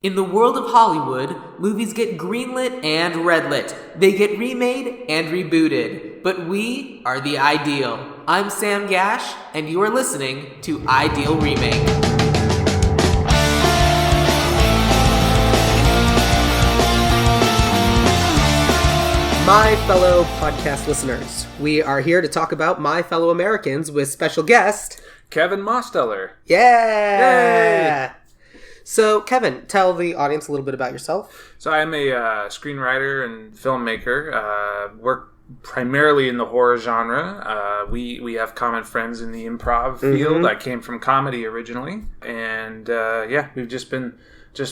In the world of Hollywood, movies get greenlit and redlit. They get remade and rebooted. But we are the ideal. I'm Sam Gasch, and you are listening to Ideal Remake. My fellow podcast listeners, we are here to talk about My Fellow Americans with special guest... Kevin Mostellar. Yeah! Yay! So, Kevin, tell the audience a little bit about yourself. So I'm a screenwriter and filmmaker. Work primarily in the horror genre. We have common friends in the improv field. I came from comedy originally. And we've just been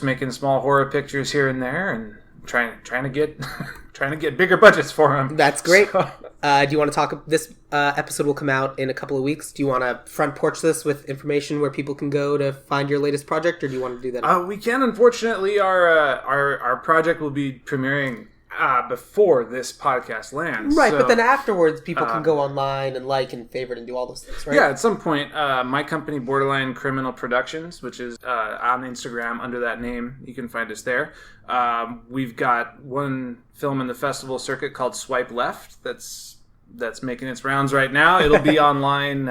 making small horror pictures here and there and trying to get bigger budgets for them. That's great. So, do you want to talk? This episode will come out in a couple of weeks. Do you want to front porch this with information where people can go to find your latest project, or do you want to do that? We can. Unfortunately, our project will be premiering before this podcast lands. Right, so, but then afterwards, people can go online and like and favorite and do all those things, right? Yeah, at some point, my company, Borderline Criminal Productions, which is on Instagram under that name, you can find us there. We've got one film in the festival circuit called Swipe Left that's making its rounds right now. It'll be online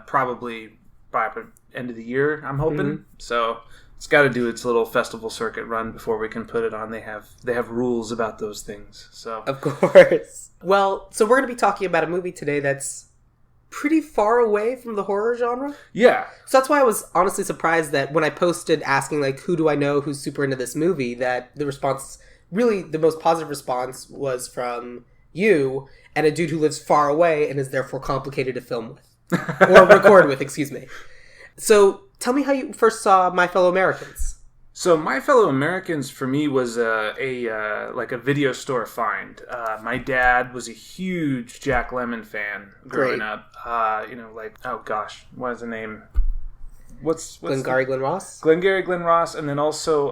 probably by the end of the year, I'm hoping. So it's got to do its little festival circuit run before we can put it on. They have rules about those things. So of course. Well, so we're going to be talking about a movie today that's pretty far away from the horror genre. Yeah. So that's why I was honestly surprised that when I posted asking, like, who do I know who's super into this movie, that the response, really the most positive response was from you and a dude who lives far away and is therefore complicated to film with. Or record with, excuse me. So tell me how you first saw My Fellow Americans. So My Fellow Americans for me was a video store find. My dad was a huge Jack Lemmon fan growing up. What is the name? What's Glengarry Glen Ross? Glengarry Glen Ross, and then also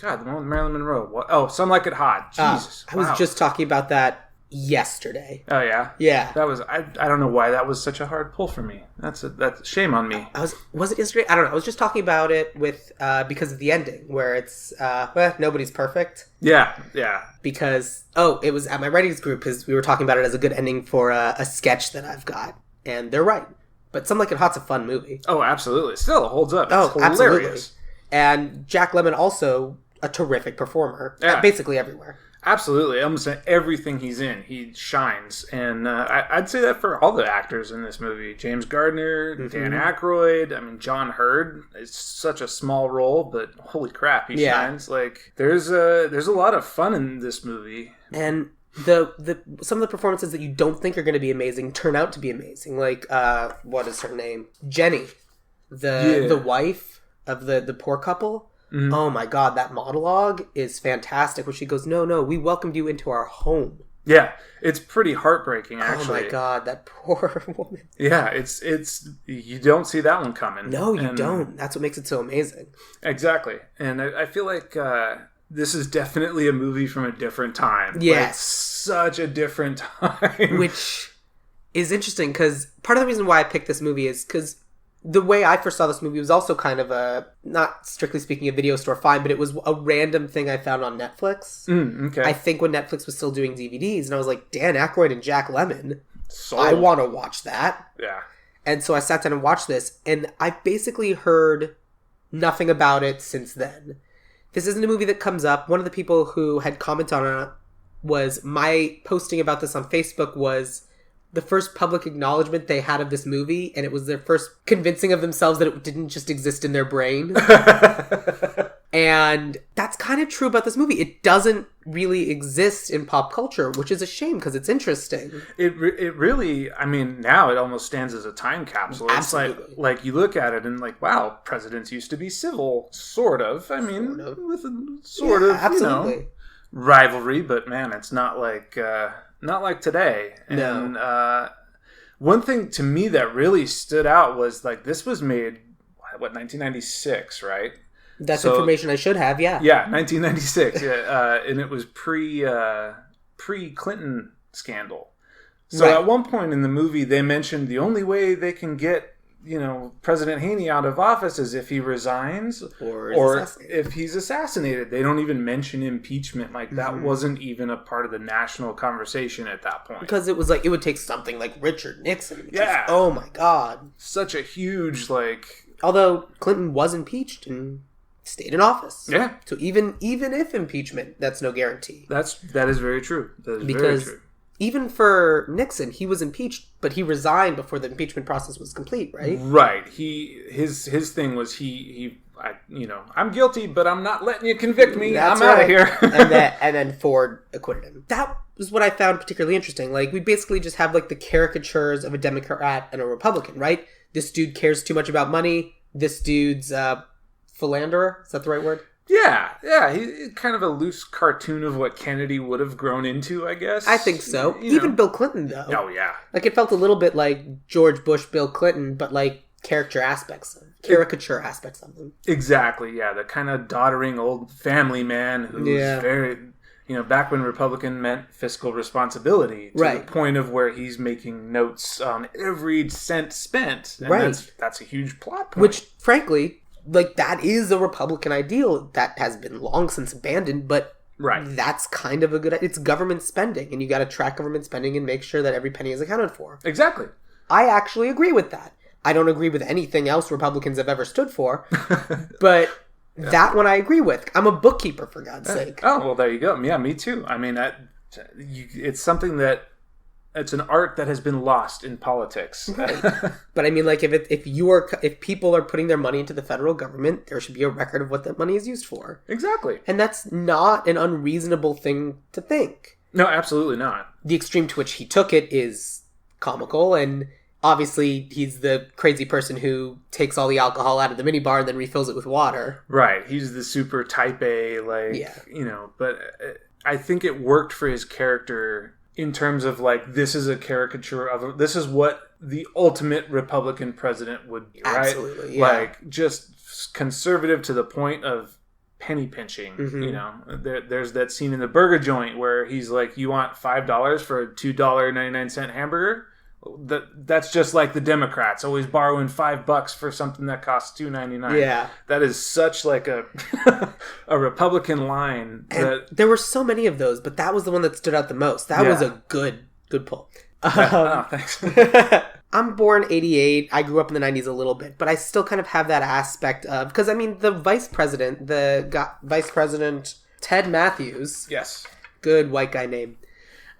the one with Marilyn Monroe. Some Like It Hot. Jesus, I was just talking about that yesterday. Oh yeah, yeah. That was I don't know why that was such a hard pull for me. That's shame on me. Was it yesterday? I don't know. I was just talking about it with because of the ending where it's nobody's perfect. Yeah. Because it was at my writings group because we were talking about it as a good ending for a sketch that I've got, and they're right. But Some Like It Hot's a fun movie. Oh, absolutely. Still, it holds up. It's hilarious. Absolutely. And Jack Lemmon also a terrific performer. Yeah. Basically everywhere. Absolutely. Almost everything he's in, he shines. And I'd say that for all the actors in this movie. James Gardner, Dan Aykroyd, John Hurd. It's such a small role, but holy crap, he shines. Like, there's a lot of fun in this movie. And the some of the performances that you don't think are going to be amazing turn out to be amazing. Like, what is her name? Jenny, the wife of the poor couple. Mm-hmm. Oh my god, that monologue is fantastic where she goes, no, we welcomed you into our home. Yeah, it's pretty heartbreaking, actually. Oh my god, that poor woman. Yeah, it's you don't see that one coming. No, you don't. That's what makes it so amazing. Exactly. And I feel like this is definitely a movie from a different time. Yes. Like, such a different time. Which is interesting, because part of the reason why I picked this movie is because the way I first saw this movie was also kind of not strictly speaking a video store find, but it was a random thing I found on Netflix. Okay. I think when Netflix was still doing DVDs, and I was like, Dan Aykroyd and Jack Lemmon. Sold. I want to watch that. Yeah. And so I sat down and watched this, and I basically heard nothing about it since then. This isn't a movie that comes up. One of the people who had commented on it was my posting about this on Facebook was the first public acknowledgement they had of this movie, and it was their first convincing of themselves that it didn't just exist in their brain. And that's kind of true about this movie. It doesn't really exist in pop culture, which is a shame because it's interesting. It really, now it almost stands as a time capsule. Absolutely. It's like you look at it and like, wow, presidents used to be civil, sort of. With a sort of, absolutely. Rivalry, but man, it's not like today. And no. One thing to me that really stood out was like this was made 1996, right? That's information I should have, yeah. Yeah, 1996. And it was pre-Clinton scandal. So At one point in the movie, they mentioned the only way they can get President Haney out of office is if he resigns or if he's assassinated. They don't even mention impeachment. Like, that wasn't even a part of the national conversation at that point. Because it was like, it would take something like Richard Nixon. Yeah. Oh my God. Such a huge, like... Although Clinton was impeached and stayed in office. Yeah. So even if impeachment, that's no guarantee. That is very true. That is because very true. Even for Nixon, he was impeached, but he resigned before the impeachment process was complete, right? Right. His thing was I'm guilty, but I'm not letting you convict me. That's I'm out of here. and then Ford acquitted him. That was what I found particularly interesting. Like, we basically just have like the caricatures of a Democrat and a Republican, right? This dude cares too much about money. This dude's philanderer. Is that the right word? Yeah. He's kind of a loose cartoon of what Kennedy would have grown into, I guess. I think so. Even Bill Clinton, though. Oh, yeah. Like, it felt a little bit like George Bush, Bill Clinton, but like caricature aspects of them. Exactly, yeah. The kind of doddering old family man who's very... back when Republican meant fiscal responsibility to the point of where he's making notes on every cent spent. And that's a huge plot point. Which, frankly... like, that is a Republican ideal that has been long since abandoned, but that's kind of a good... It's government spending, and you got to track government spending and make sure that every penny is accounted for. Exactly. I actually agree with that. I don't agree with anything else Republicans have ever stood for, but that one I agree with. I'm a bookkeeper, for God's sake. Oh, well, there you go. Yeah, me too. I mean, it's something that... It's an art that has been lost in politics. Right. But I mean, like, if people are putting their money into the federal government, there should be a record of what that money is used for. Exactly. And that's not an unreasonable thing to think. No, absolutely not. The extreme to which he took it is comical, and obviously he's the crazy person who takes all the alcohol out of the minibar and then refills it with water. Right. He's the super type A, but I think it worked for his character in terms of, like, this is a caricature of... This is what the ultimate Republican president would be, right? Absolutely, yeah. Like, just conservative to the point of penny pinching, There's that scene in the burger joint where he's like, you want $5 for a $2.99 hamburger? That's just like the Democrats always borrowing $5 for something that costs $2.99. Yeah, that is such like a a Republican line. There were so many of those, but that was the one that stood out the most. That was a good pull. Thanks. I'm born 88. I grew up in the 90s a little bit, but I still kind of have that aspect of... Because, I mean, the vice president Ted Matthews. Yes. Good white guy name.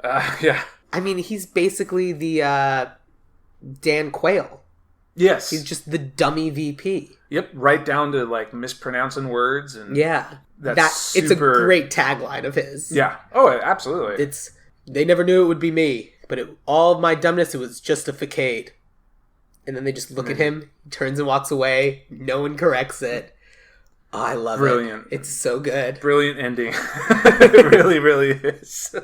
Yeah. I mean, he's basically the Dan Quayle. Yes. He's just the dummy VP. Yep, right down to, like, mispronouncing words. And it's a great tagline of his. Yeah. Oh, absolutely. They never knew it would be me, but all of my dumbness, it was just a facade. And then they just look at him, he turns and walks away, no one corrects it. Oh, I love it. Brilliant. It's so good. Brilliant ending. It really, really is.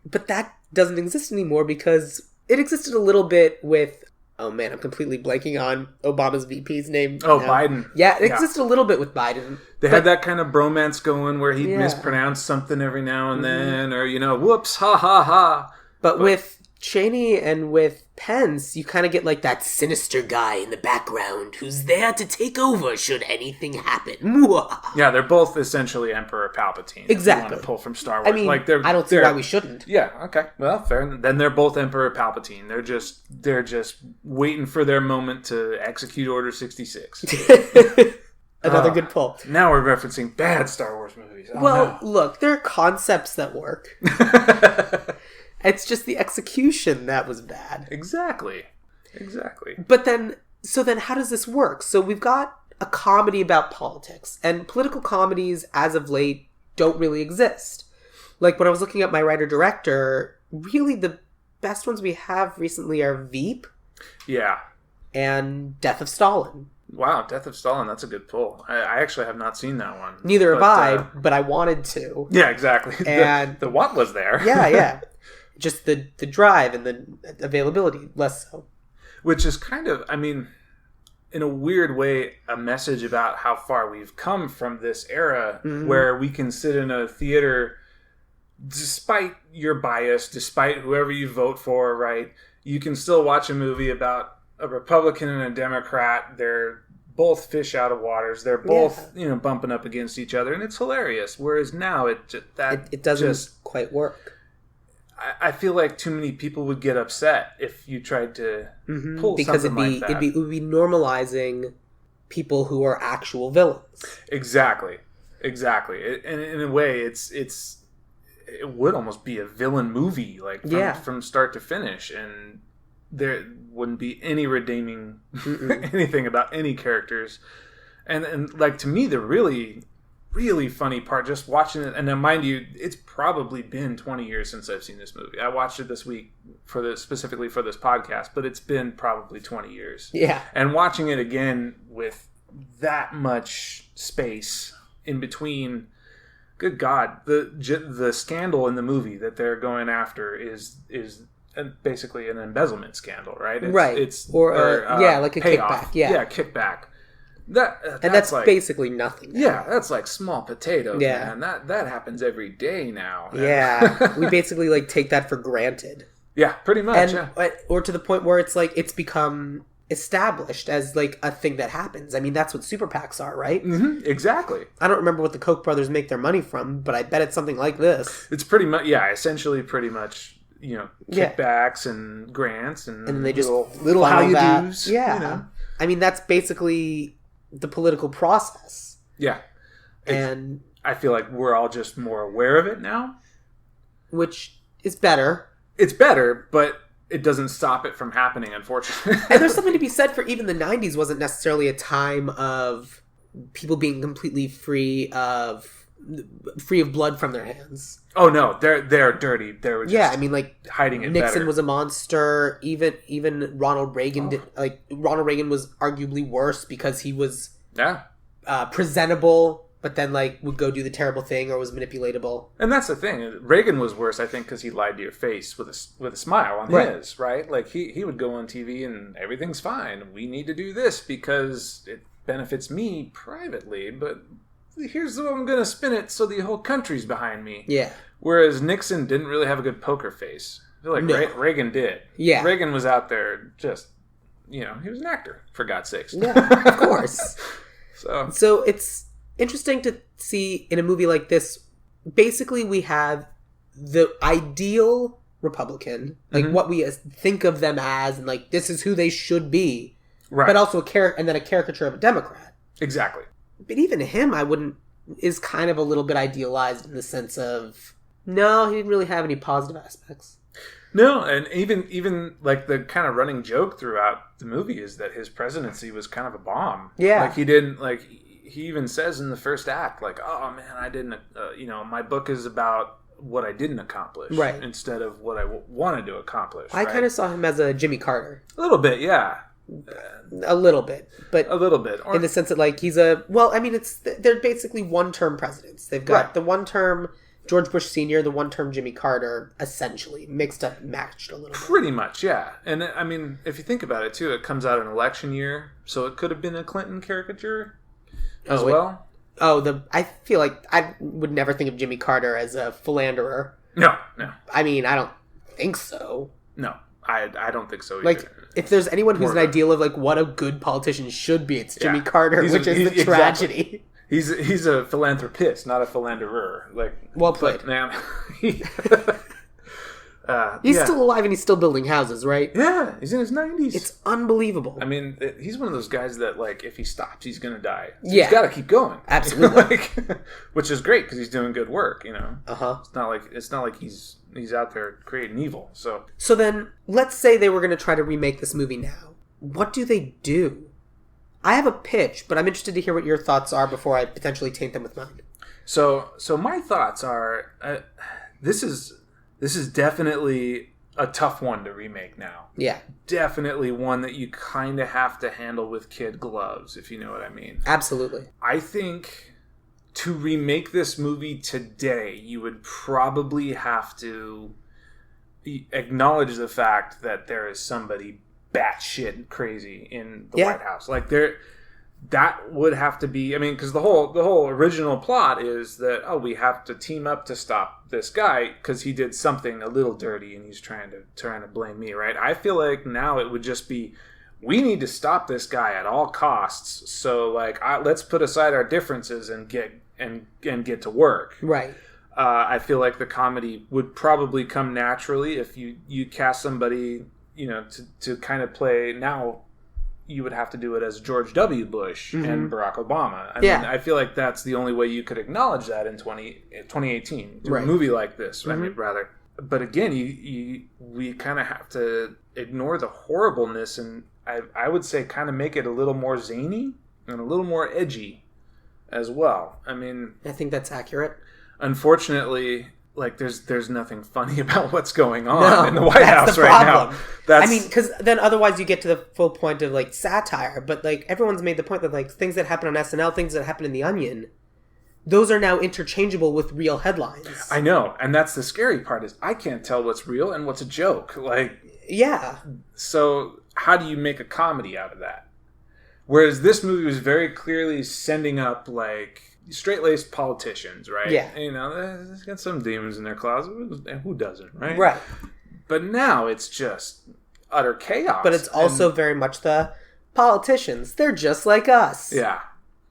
But that doesn't exist anymore because it existed a little bit with... Oh man, I'm completely blanking on Obama's VP's name. Oh, now. Biden. Yeah, it existed a little bit with Biden. They had that kind of bromance going where he'd mispronounce something every now and then, or, whoops, ha ha ha. But with Cheney and with Pence, you kind of get like that sinister guy in the background who's there to take over should anything happen. Yeah, they're both essentially Emperor Palpatine. Exactly. If you want to pull from Star Wars. I mean, I don't see why we shouldn't. Yeah, okay. Well, fair. Then they're both Emperor Palpatine. They're just waiting for their moment to execute Order 66. Another good pull. Now we're referencing bad Star Wars movies. Look, there are concepts that work. It's just the execution that was bad. Exactly. But then how does this work? So we've got a comedy about politics, and political comedies, as of late, don't really exist. Like, when I was looking at my writer-director, really the best ones we have recently are Veep. Yeah. And Death of Stalin. Wow, Death of Stalin, that's a good pull. I actually have not seen that one. Neither have I, but I wanted to. Yeah, exactly. And the what was there. Yeah. Just the drive and the availability, less so. Which is kind of, I mean, in a weird way, a message about how far we've come from this era where we can sit in a theater, despite your bias, despite whoever you vote for, right? You can still watch a movie about a Republican and a Democrat. They're both fish out of waters. They're both, bumping up against each other, and it's hilarious. Whereas now it doesn't quite work. I feel like too many people would get upset if you tried to pull something like that. It would be normalizing people who are actual villains. Exactly. And in a way, it would almost be a villain movie, like from start to finish, and there wouldn't be any redeeming anything about any characters. And like, to me, the really, really funny part, just watching it, and then mind you, it's probably been 20 years since I've seen this movie. I watched it this week specifically for this podcast, but it's been probably 20 years. Yeah. And watching it again with that much space in between, good God, the scandal in the movie that they're going after is basically an embezzlement scandal, right? It's like a payoff. kickback. Yeah, kickback. That's like, basically nothing. Yeah, that's like small potatoes, yeah. man. That happens every day now. Yeah, we basically like take that for granted. Yeah, pretty much. Or to the point where it's like it's become established as like a thing that happens. I mean, that's what super PACs are, right? Mm-hmm, exactly. I don't remember what the Koch brothers make their money from, but I bet it's something like this. It's pretty much, essentially pretty much, kickbacks and grants and they just little how you do's. Yeah. I mean, that's basically the political process. Yeah. And I feel like we're all just more aware of it now. Which is better. It's better, but it doesn't stop it from happening, unfortunately. And there's something to be said for even the 90s wasn't necessarily a time of people being completely free of blood from their hands. Oh no, they're dirty. They were just hiding it. Nixon better. Was a monster. Even Ronald Reagan Ronald Reagan was arguably worse because he was presentable, but then would go do the terrible thing or was manipulatable. And that's the thing. Reagan was worse, I think, because he lied to your face with a smile on his, right? Like he would go on TV and everything's fine. We need to do this because it benefits me privately, but here's the way I'm going to spin it so the whole country's behind me. Yeah. Whereas Nixon didn't really have a good poker face. I feel like Reagan did. Yeah. Reagan was out there just, he was an actor, for God's sakes. Yeah, of course. So it's interesting to see in a movie like this, basically we have the ideal Republican, what we think of them as, and this is who they should be. Right. But also and then a caricature of a Democrat. Exactly. But even him, is kind of a little bit idealized in the sense of, no, he didn't really have any positive aspects. No, and even the kind of running joke throughout the movie is that his presidency was kind of a bomb. Yeah. He didn't, he even says in the first act, oh man, I didn't, my book is about what I didn't accomplish. Right. Instead of what I wanted to accomplish. I kind of saw him as a Jimmy Carter. A little bit, yeah. A little bit, but a little bit, in the sense that he's they're basically one-term presidents. They've got the one-term George Bush Sr., the one-term Jimmy Carter, essentially matched a little bit. Pretty much, yeah. And if you think about it too, it comes out an election year, so it could have been a Clinton caricature as well. I feel like I would never think of Jimmy Carter as a philanderer. No. I mean, I don't think so. No, I don't think so either. If there's anyone who's an ideal of what a good politician should be, it's Jimmy Carter, which is the tragedy. Exactly. He's a philanthropist, not a philanderer. Well played. But, man, he's still alive and he's still building houses, right? Yeah, he's in his 90s. It's unbelievable. I mean, he's one of those guys that if he stops, he's gonna die. So he's got to keep going. Absolutely. Which is great because he's doing good work. Uh-huh. It's not like he's out there creating evil. So then, let's say they were going to try to remake this movie now. What do they do? I have a pitch, but I'm interested to hear what your thoughts are before I potentially taint them with mine. So my thoughts are, this is definitely a tough one to remake now. Yeah. Definitely one that you kind of have to handle with kid gloves, if you know what I mean. Absolutely. I think to remake this movie today, you would probably have to acknowledge the fact that there is somebody batshit crazy in the White House. That would have to be, because the whole original plot is that, we have to team up to stop this guy because he did something a little dirty and he's trying to blame me, right? I feel like now it would just be, we need to stop this guy at all costs. So like, let's put aside our differences and get to work. Right. I feel like the comedy would probably come naturally if you cast somebody, to kind of play. Now you would have to do it as George W. Bush and Barack Obama. I mean, I feel like that's the only way you could acknowledge that in 2018 to a movie like this. I mean, rather. But again, we kind of have to ignore the horribleness, and I would say kind of make it a little more zany and a little more edgy as well. I mean, I think that's accurate. Unfortunately, like there's nothing funny about what's going on in the White House right now. I mean, because then otherwise you get to the full point of like satire. But like everyone's made the point that like things that happen on SNL, things that happen in The Onion, those are now interchangeable with real headlines. I know, and that's the scary part is I can't tell what's real and what's a joke. Like, yeah. So how do you make a comedy out of that? Whereas this movie was very clearly sending up like straight-laced politicians, right? Yeah. They've got some demons in their closet, and who doesn't, right? Right. But now it's just utter chaos. But it's also very much the politicians. They're just like us. Yeah.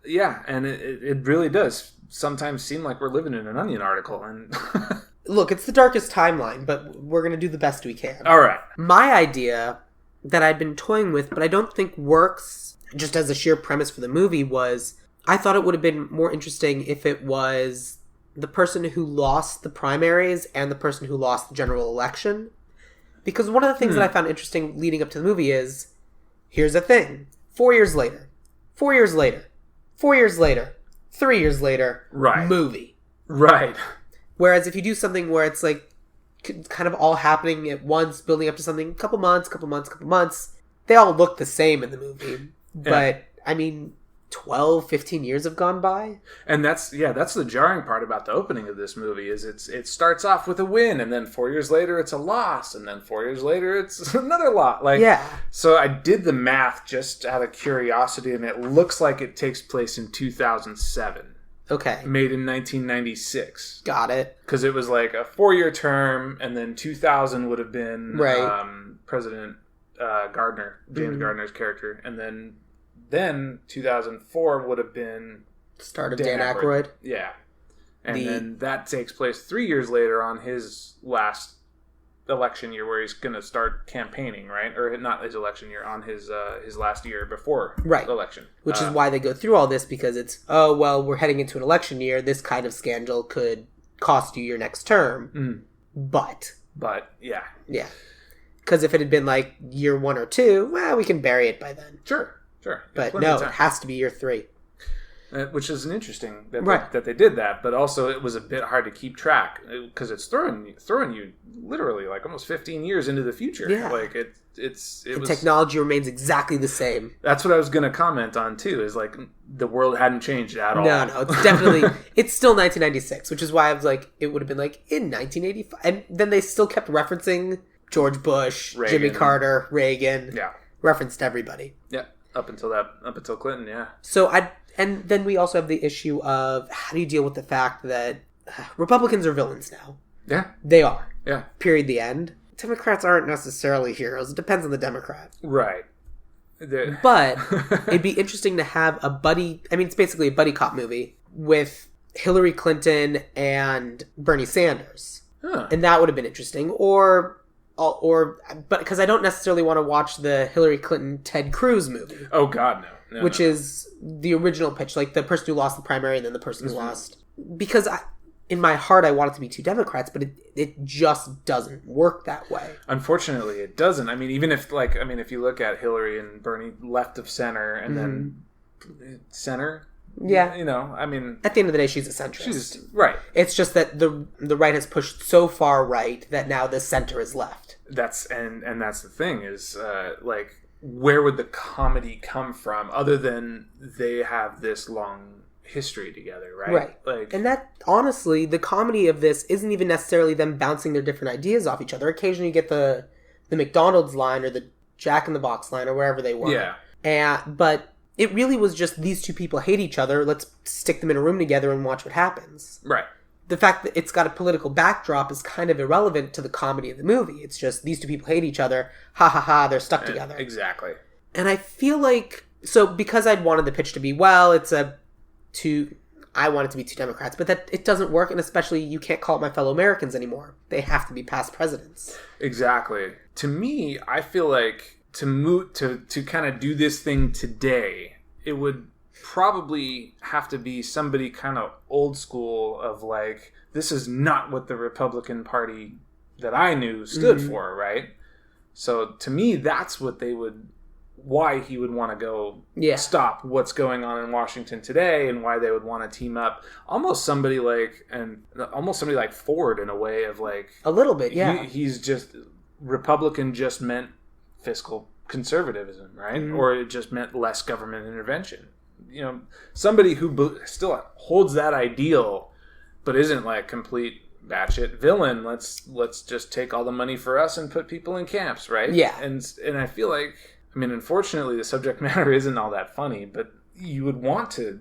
Yeah, and it really does sometimes seem like we're living in an Onion article. And look, it's the darkest timeline, but we're going to do the best we can. All right. My idea that I'd been toying with, but I don't think works just as a sheer premise for the movie was, I thought it would have been more interesting if it was the person who lost the primaries and the person who lost the general election. Because one of the things that I found interesting leading up to the movie is, here's a thing. 4 years later. 4 years later. 4 years later. 3 years later. Right. Movie. Right. Whereas if you do something where it's like kind of all happening at once, building up to something, couple months, they all look the same in the movie. But, I mean, 12, 15 years have gone by. And that's the jarring part about the opening of this movie is it starts off with a win, and then 4 years later it's a loss, and then 4 years later it's another lot. So I did the math just out of curiosity, and it looks like it takes place in 2007. Okay. Made in 1996. Got it. Because it was like a 4-year term, and then 2000 would have been President Gardner, James Gardner's character, and then 2004 would have been start of Dan Aykroyd. Yeah. And then that takes place 3 years later on his last election year where he's going to start campaigning, right? Or not his election year, on his last year before the election. Which is why they go through all this, because it's, oh, well, we're heading into an election year. This kind of scandal could cost you your next term. But, yeah. Yeah. Because if it had been like year 1 or 2, well, we can bury it by then. Sure. But no, it has to be year 3. Which is an interesting that they did that, but also it was a bit hard to keep track because it's throwing you literally like almost 15 years into the future. Yeah. Like the technology remains exactly the same. That's what I was going to comment on too. Is like the world hadn't changed at all. No, it's definitely it's still 1996, which is why I was like it would have been like in 1985, and then they still kept referencing George Bush, Reagan. Jimmy Carter, Reagan. Yeah, referenced everybody. Yeah. Up until Clinton, yeah. And then we also have the issue of how do you deal with the fact that Republicans are villains now? Yeah. They are. Yeah. Period, the end. Democrats aren't necessarily heroes. It depends on the Democrat. Right. But it'd be interesting to have it's basically a buddy cop movie with Hillary Clinton and Bernie Sanders. Huh. And that would have been interesting. But because I don't necessarily want to watch the Hillary Clinton Ted Cruz movie. Oh God, no. Which is the original pitch, like the person who lost the primary and then the person who lost. Because in my heart, I want it to be two Democrats, but it just doesn't work that way. Unfortunately, it doesn't. I mean, if you look at Hillary and Bernie left of center and then center. Yeah. At the end of the day, she's a centrist. She's right. It's just that the right has pushed so far right that now the center is left. That's the thing is where would the comedy come from other than they have this long history together, right? Right. And that honestly, the comedy of this isn't even necessarily them bouncing their different ideas off each other. Occasionally, you get the McDonald's line or the Jack in the Box line or wherever they were. Yeah. But it really was just these two people hate each other. Let's stick them in a room together and watch what happens. Right. The fact that it's got a political backdrop is kind of irrelevant to the comedy of the movie. It's just these two people hate each other. Ha ha ha, they're stuck together. Exactly. And I feel like, so because I'd wanted the pitch to be, well, I want it to be two Democrats, but that it doesn't work, and especially you can't call it my fellow Americans anymore. They have to be past presidents. Exactly. To me, I feel like to kind of do this thing today, it would probably have to be somebody kind of old school of like, this is not what the Republican Party that I knew stood for, right? So to me, that's what why he would want to go stop what's going on in Washington today, and why they would want to team up. Almost somebody like Ford in a way of like a little bit, yeah. He's just Republican just meant fiscal conservatism, right? Or it just meant less government intervention. You know, somebody who still holds that ideal, but isn't like complete batshit villain. Let's just take all the money for us and put people in camps, right? Yeah, and I feel like, I mean, unfortunately, the subject matter isn't all that funny, but you would want to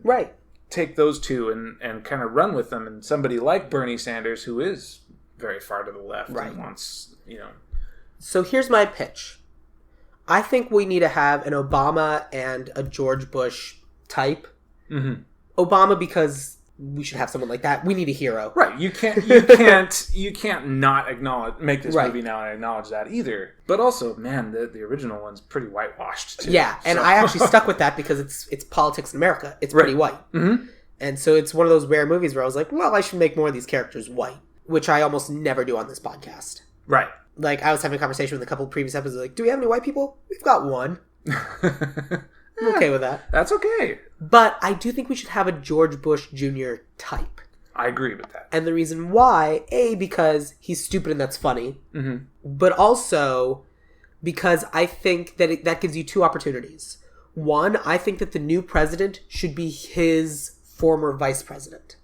take those two and kind of run with them. And somebody like Bernie Sanders, who is very far to the left, and wants, you know. So here's my pitch. I think we need to have an Obama and a George Bush type. Mm-hmm. Obama, because we should have someone like that. We need a hero. Right. You can't not make this movie now and acknowledge that either. But also, man, the original one's pretty whitewashed too. Yeah, and I actually stuck with that because it's politics in America. It's pretty white. Mm-hmm. And so it's one of those rare movies where I was like, well, I should make more of these characters white, which I almost never do on this podcast. Right. Like, I was having a conversation with a couple of previous episodes, like, do we have any white people? We've got one. I'm okay with that. That's okay. But I do think we should have a George Bush Jr. type. I agree with that. And the reason why, A, because he's stupid and that's funny, but also because I think that that gives you two opportunities. One, I think that the new president should be his former vice president.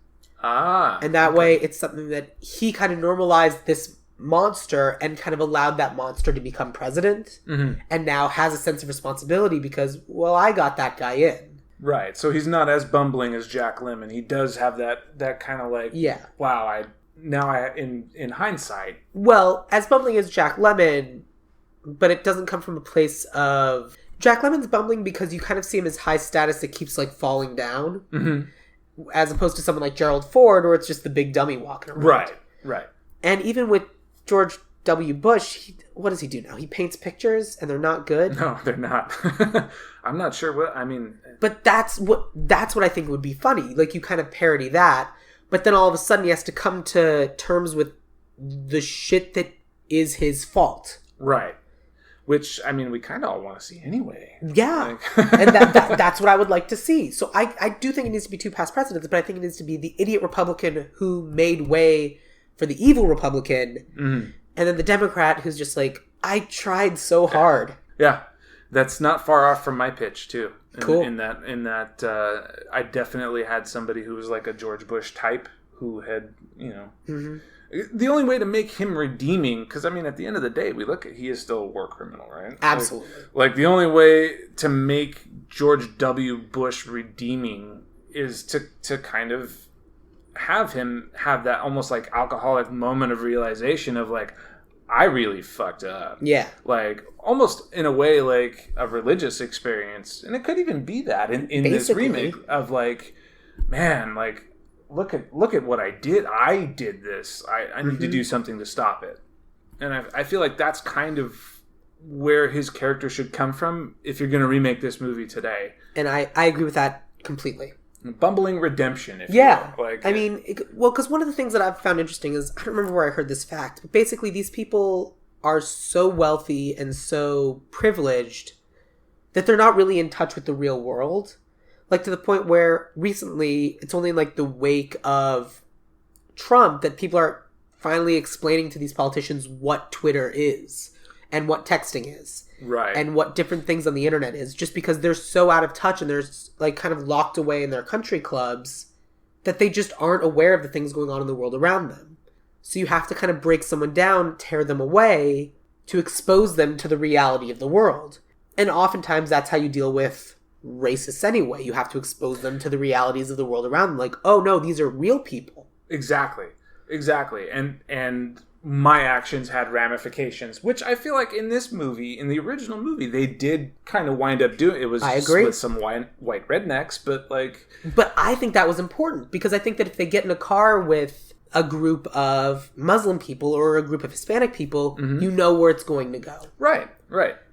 And that way it's something that he kind of normalized this monster and kind of allowed that monster to become president, and now has a sense of responsibility because, well, I got that guy in. Right. So he's not as bumbling as Jack Lemmon. He does have that kind of like, wow, in hindsight. Well, as bumbling as Jack Lemmon, but it doesn't come from a place of... Jack Lemmon's bumbling because you kind of see him as high status that keeps like falling down, as opposed to someone like Gerald Ford, where it's just the big dummy walking around. Right. And even with George W. Bush, what does he do now? He paints pictures, and they're not good. No, they're not. I'm not sure what I mean. But that's what I think would be funny. Like, you kind of parody that, but then all of a sudden he has to come to terms with the shit that is his fault. Right. Which, I mean, we kind of all want to see anyway. Yeah. And that's what I would like to see. So I do think it needs to be two past presidents, but I think it needs to be the idiot Republican who made way for the evil Republican, and then the Democrat who's just like, I tried so hard. Yeah. That's not far off from my pitch, too. Cool. In that I definitely had somebody who was like a George Bush type who had, you know... The only way to make him redeeming, because, I mean, at the end of the day, we look at, he is still a war criminal, right? Absolutely. Like the only way to make George W. Bush redeeming is to kind of have him have that almost like alcoholic moment of realization of like, I really fucked up. Yeah. Like, almost in a way like a religious experience. And it could even be that in this remake of like, man, like, look at what I did. I did this. I need to do something to stop it. And I feel like that's kind of where his character should come from if you're going to remake this movie today. And I agree with that completely. Bumbling redemption, if you will. Like, I mean, because one of the things that I've found interesting is, I don't remember where I heard this fact, but basically these people are so wealthy and so privileged that they're not really in touch with the real world. Like, to the point where recently, it's only in, like, the wake of Trump that people are finally explaining to these politicians what Twitter is and what texting is. Right. And what different things on the internet is, just because they're so out of touch and they're, like, kind of locked away in their country clubs that they just aren't aware of the things going on in the world around them. So you have to kind of break someone down, tear them away, to expose them to the reality of the world. And oftentimes that's how you deal with racists anyway. You have to expose them to the realities of the world around them. Like, oh no, these are real people. Exactly. And my actions had ramifications, which I feel like in this movie, in the original movie, they did kind of wind up doing. It was I just agree. with some white rednecks, but like... But I think that was important, because I think that if they get in a car with a group of Muslim people or a group of Hispanic people, you know where it's going to go. Right.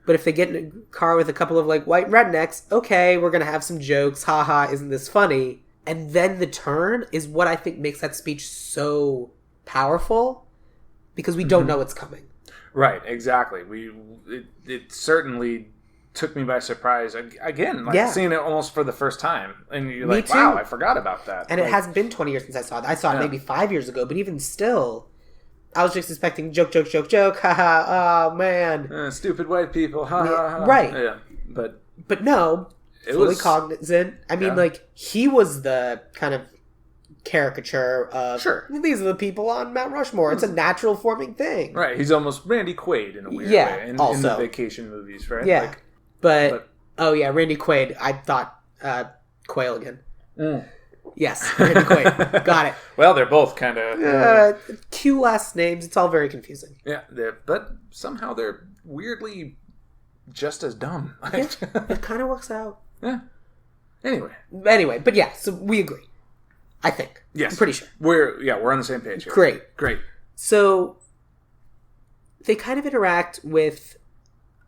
But if they get in a car with a couple of, like, white rednecks, okay, we're going to have some jokes, haha, isn't this funny? And then the turn is what I think makes that speech so powerful, because we don't know it's coming. Right, exactly. It certainly took me by surprise again, like seeing it almost for the first time, and you're like, wow, I forgot about that. And it hasn't been 20 years since I saw it. I saw it maybe 5 years ago, but even still, I was just expecting joke, haha, oh man, stupid white people, ha ha ha. Right. Yeah, but no, fully cognizant. I mean, like, he was the kind of caricature of these are the people on Mount Rushmore. It's a natural forming thing. Right. He's almost Randy Quaid in a weird way in the vacation movies, right? Yeah. Like, but Randy Quaid. I thought Quail again. Yes, Randy Quaid. Got it. Well, they're both kind of Q last names. It's all very confusing. Yeah, but somehow they're weirdly just as dumb. It kind of works out. Yeah. Anyway, but yeah, so we agree. I think. Yes. I'm pretty sure. We're on the same page here. Great. So they kind of interact with,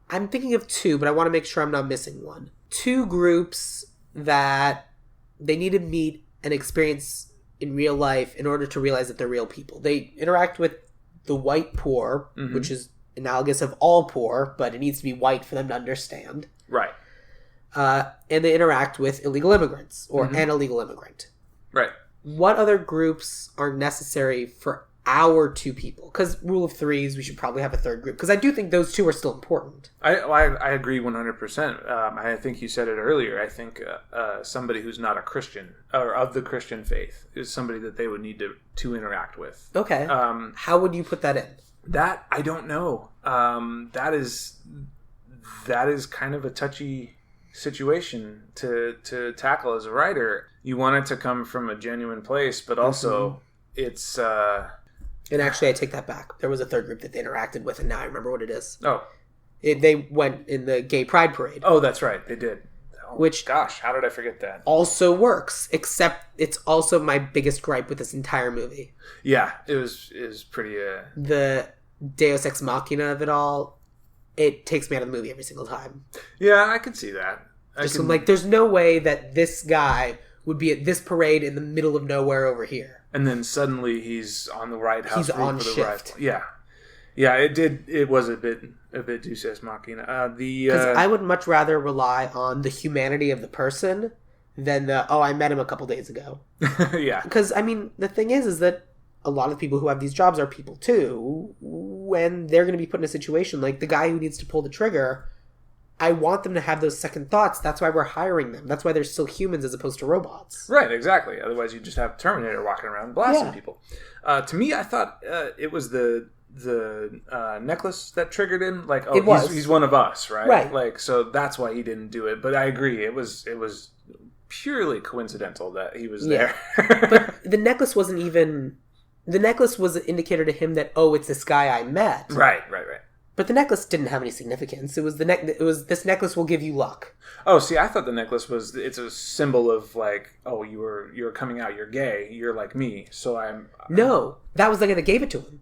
I'm thinking of two, but I want to make sure I'm not missing one. Two groups that they need to meet and experience in real life in order to realize that they're real people. They interact with the white poor, which is analogous of all poor, but it needs to be white for them to understand. Right. And they interact with illegal immigrants or an illegal immigrant. Right. What other groups are necessary for our two people? Because rule of threes, we should probably have a third group. Because I do think those two are still important. I agree 100%. I think you said it earlier. I think somebody who's not a Christian or of the Christian faith is somebody that they would need to interact with. Okay. How would you put that in? That, I don't know. That is kind of a touchy situation to tackle as a writer. You want it to come from a genuine place, but also it's... And actually, I take that back. There was a third group that they interacted with, and now I remember what it is. Oh. They went in the gay pride parade. Oh, that's right. They did. Oh, which, gosh, how did I forget that? Also works, except it's also my biggest gripe with this entire movie. Yeah, it was pretty... The Deus Ex Machina of it all, it takes me out of the movie every single time. Yeah, I can see that. Like, there's no way that this guy would be at this parade in the middle of nowhere over here. And then suddenly he's on the White House. He's on shift. Yeah. Yeah, it was a bit Deus Ex Machina. Because I would much rather rely on the humanity of the person than I met him a couple days ago. Yeah. Because, I mean, the thing is that a lot of people who have these jobs are people too. When they're going to be put in a situation like the guy who needs to pull the trigger, I want them to have those second thoughts. That's why we're hiring them. That's why they're still humans as opposed to robots. Right, exactly. Otherwise, you just have Terminator walking around blasting people. To me, I thought it was the necklace that triggered him. Like, he's one of us, right? Right. Like, so that's why he didn't do it. But I agree, it was purely coincidental that he was there. But the necklace wasn't even. The necklace was an indicator to him that it's this guy I met. Right. But the necklace didn't have any significance. It was this necklace will give you luck. Oh, see, I thought the necklace it's a symbol of like, you're coming out, you're gay, you're like me, so I'm... No, that was the guy that gave it to him.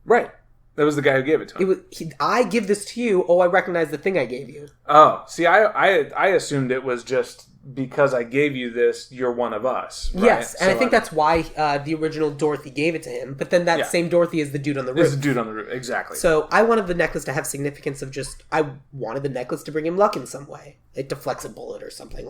Right. That was the guy who gave it to him. I give this to you, I recognize the thing I gave you. Oh, see, I assumed it was just because I gave you this, you're one of us. Right? Yes, and so I think that's why the original Dorothy gave it to him. But then that same Dorothy is the dude on the roof. It's the dude on the roof, exactly. So I wanted the necklace to have significance of I wanted the necklace to bring him luck in some way. Like to flex a bullet or something.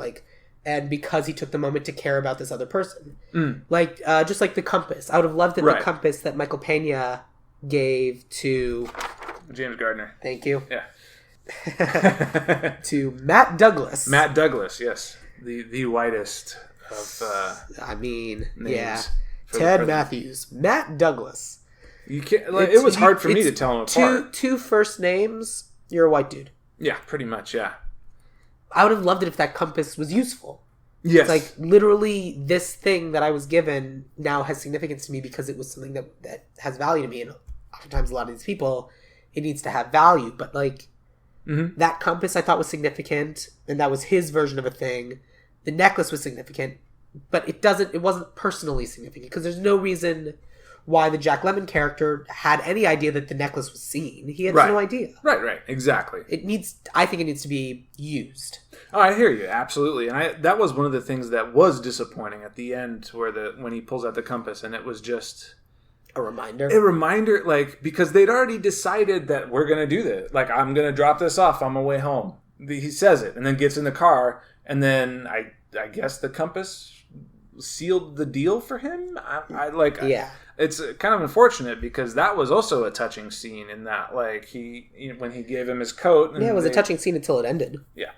And because he took the moment to care about this other person. Just like the compass. I would have loved it, the compass that Michael Pena gave to... James Gardner. Thank you. Yeah. To Matt Douglas. Matt Douglas, yes. The whitest of names. Yeah. Ted Matthews. Matt Douglas. You can't. It was hard for me to tell him apart. Two first names. You're a white dude. Yeah, pretty much. Yeah. I would have loved it if that compass was useful. Yes. It's like literally this thing that I was given now has significance to me because it was something that has value to me, and oftentimes a lot of these people, it needs to have value. But, like, that compass I thought was significant, and that was his version of a thing. The necklace was significant, but it wasn't personally significant, because there's no reason why the Jack Lemmon character had any idea that the necklace was seen. He had no idea. Right, exactly. I think it needs to be used. Oh, I hear you, absolutely. And that was one of the things that was disappointing at the end, where when he pulls out the compass, and it was just a reminder. Like, because they'd already decided that we're going to do this. Like, I'm going to drop this off on my way home. He says it, and then gets in the car, and then I guess the compass sealed the deal for him. It's kind of unfortunate, because that was also a touching scene in that, like, when he gave him his coat. And it was a touching scene until it ended. Yeah.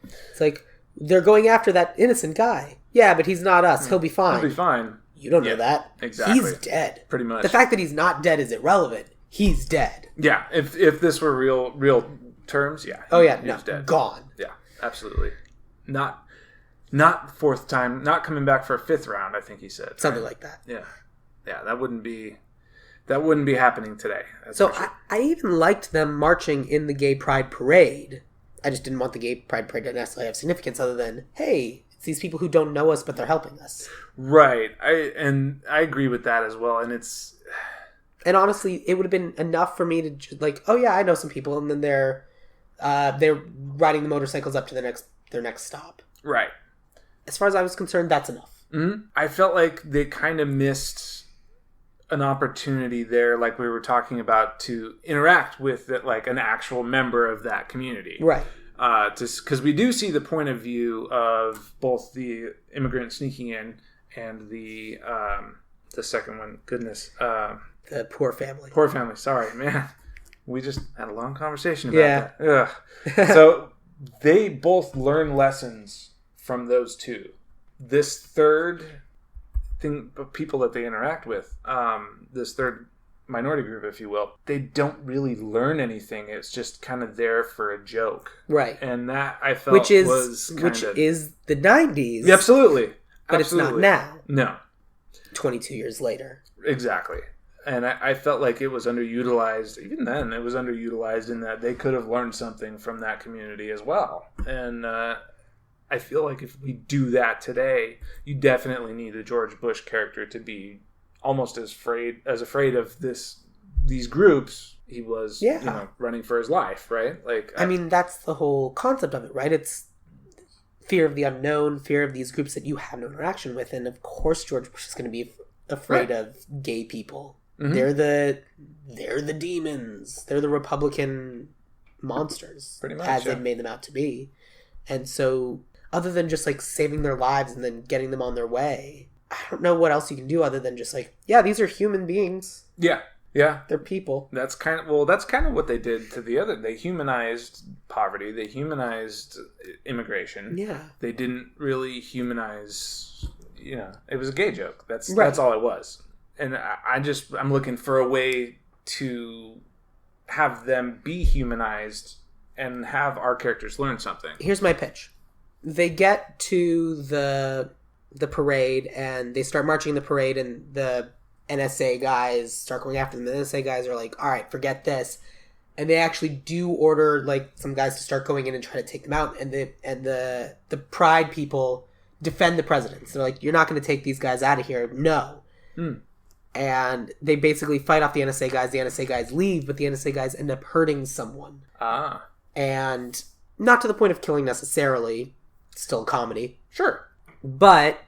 It's like, they're going after that innocent guy. Yeah, but he's not us. He'll be fine. He'll be fine. You don't know that. Exactly. He's dead. Pretty much. The fact that he's not dead is irrelevant. He's dead. Yeah. If this were real terms, yeah. He's dead. Gone. Yeah, absolutely. Not fourth time, not coming back for a fifth round, I think he said. Something like that. Yeah. Yeah, that wouldn't be happening today. So sure. I even liked them marching in the Gay Pride Parade. I just didn't want the Gay Pride Parade to necessarily have significance other than, hey, it's these people who don't know us, but they're helping us. Right. I agree with that as well. And honestly, it would have been enough for me to just, like, oh yeah, I know some people, and then they're riding the motorcycles up to their next stop. Right. As far as I was concerned, that's enough. Mm-hmm. I felt like they kind of missed an opportunity there, like we were talking about, to interact with like an actual member of that community. Right. Because we do see the point of view of both the immigrant sneaking in and the second one. Goodness. The poor family. Poor family. Sorry, man. We just had a long conversation about that. Ugh. So they both learn lessons from those two. This third thing, people that they interact with, this third minority group, if you will, they don't really learn anything. It's just kind of there for a joke, right? And that I felt which is the 90s, yeah, absolutely, but it's not now. No, 22 years later, exactly. And I felt like it was underutilized. Even then, it was underutilized in that they could have learned something from that community as well. And I feel like if we do that today, you definitely need the George Bush character to be almost as afraid of these groups he was, running for his life, right? Like, I mean, that's the whole concept of it, right? It's fear of the unknown, fear of these groups that you have no interaction with, and of course, George Bush is going to be afraid of gay people. Mm-hmm. They're the demons. They're the Republican monsters, pretty much, as they've made them out to be. And so, other than just like saving their lives and then getting them on their way, I don't know what else you can do other than just like, yeah, these are human beings. Yeah. They're people. That's kind of what they did to the other. They humanized poverty. They humanized immigration. Yeah. They didn't really humanize. It was a gay joke. That's all it was. And I'm looking for a way to have them be humanized and have our characters learn something. Here's my pitch. They get to the parade and they start marching the parade, and the NSA guys start going after them. The NSA guys are like, all right, forget this. And they actually do order like some guys to start going in and try to take them out. And the Pride people defend the presidents. They're like, you're not going to take these guys out of here. No. And they basically fight off the NSA guys. The NSA guys leave, but the NSA guys end up hurting someone. And not to the point of killing necessarily. It's still a comedy. Sure. But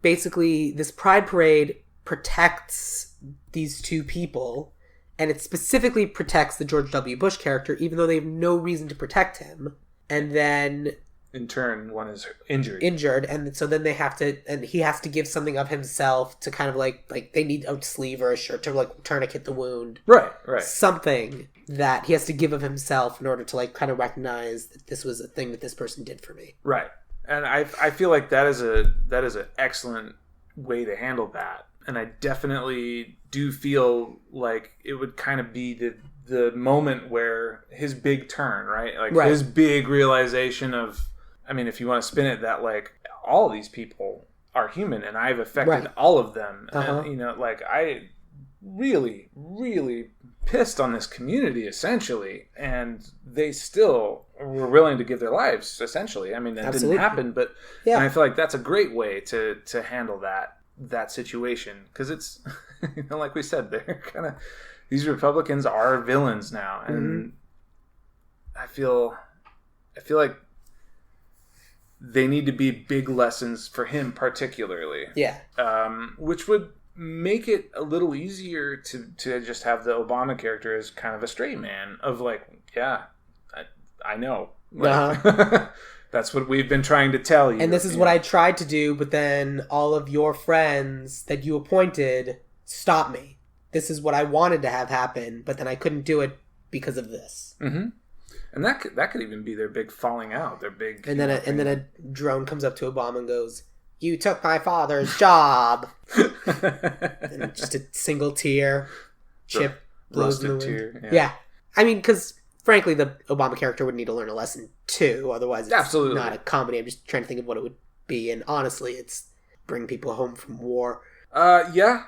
basically, this Pride Parade protects these two people, and it specifically protects the George W. Bush character, even though they have no reason to protect him. And then in turn, one is injured, and so then he has to give something of himself to kind of like they need a sleeve or a shirt to like tourniquet the wound, right, something that he has to give of himself in order to like kind of recognize that this was a thing that this person did for me, right. And I feel like that is an excellent way to handle that, and I definitely do feel like it would kind of be the moment where his big turn, right, his big realization of. I mean, if you want to spin it that, like, all these people are human, and I've affected all of them. And, I really, really pissed on this community, essentially, and they still were willing to give their lives, essentially. I mean, that didn't happen, but and I feel like that's a great way to handle that situation, because it's, like we said, they're kind of, these Republicans are villains now, and I feel like they need to be big lessons for him particularly. Yeah. Which would make it a little easier to just have the Obama character as kind of a straight man of like, yeah, I know. Like, that's what we've been trying to tell you. And this is what I tried to do, but then all of your friends that you appointed stopped me. This is what I wanted to have happen, but then I couldn't do it because of this. Mm-hmm. And that could even be their big falling out. Their big. And then a drone comes up to Obama and goes, "You took my father's job." And just a single tear. Chip blows in the wind. Tear, yeah. I mean, because frankly, the Obama character would need to learn a lesson too. Otherwise, it's not a comedy. I'm just trying to think of what it would be. And honestly, it's bring people home from war. Yeah.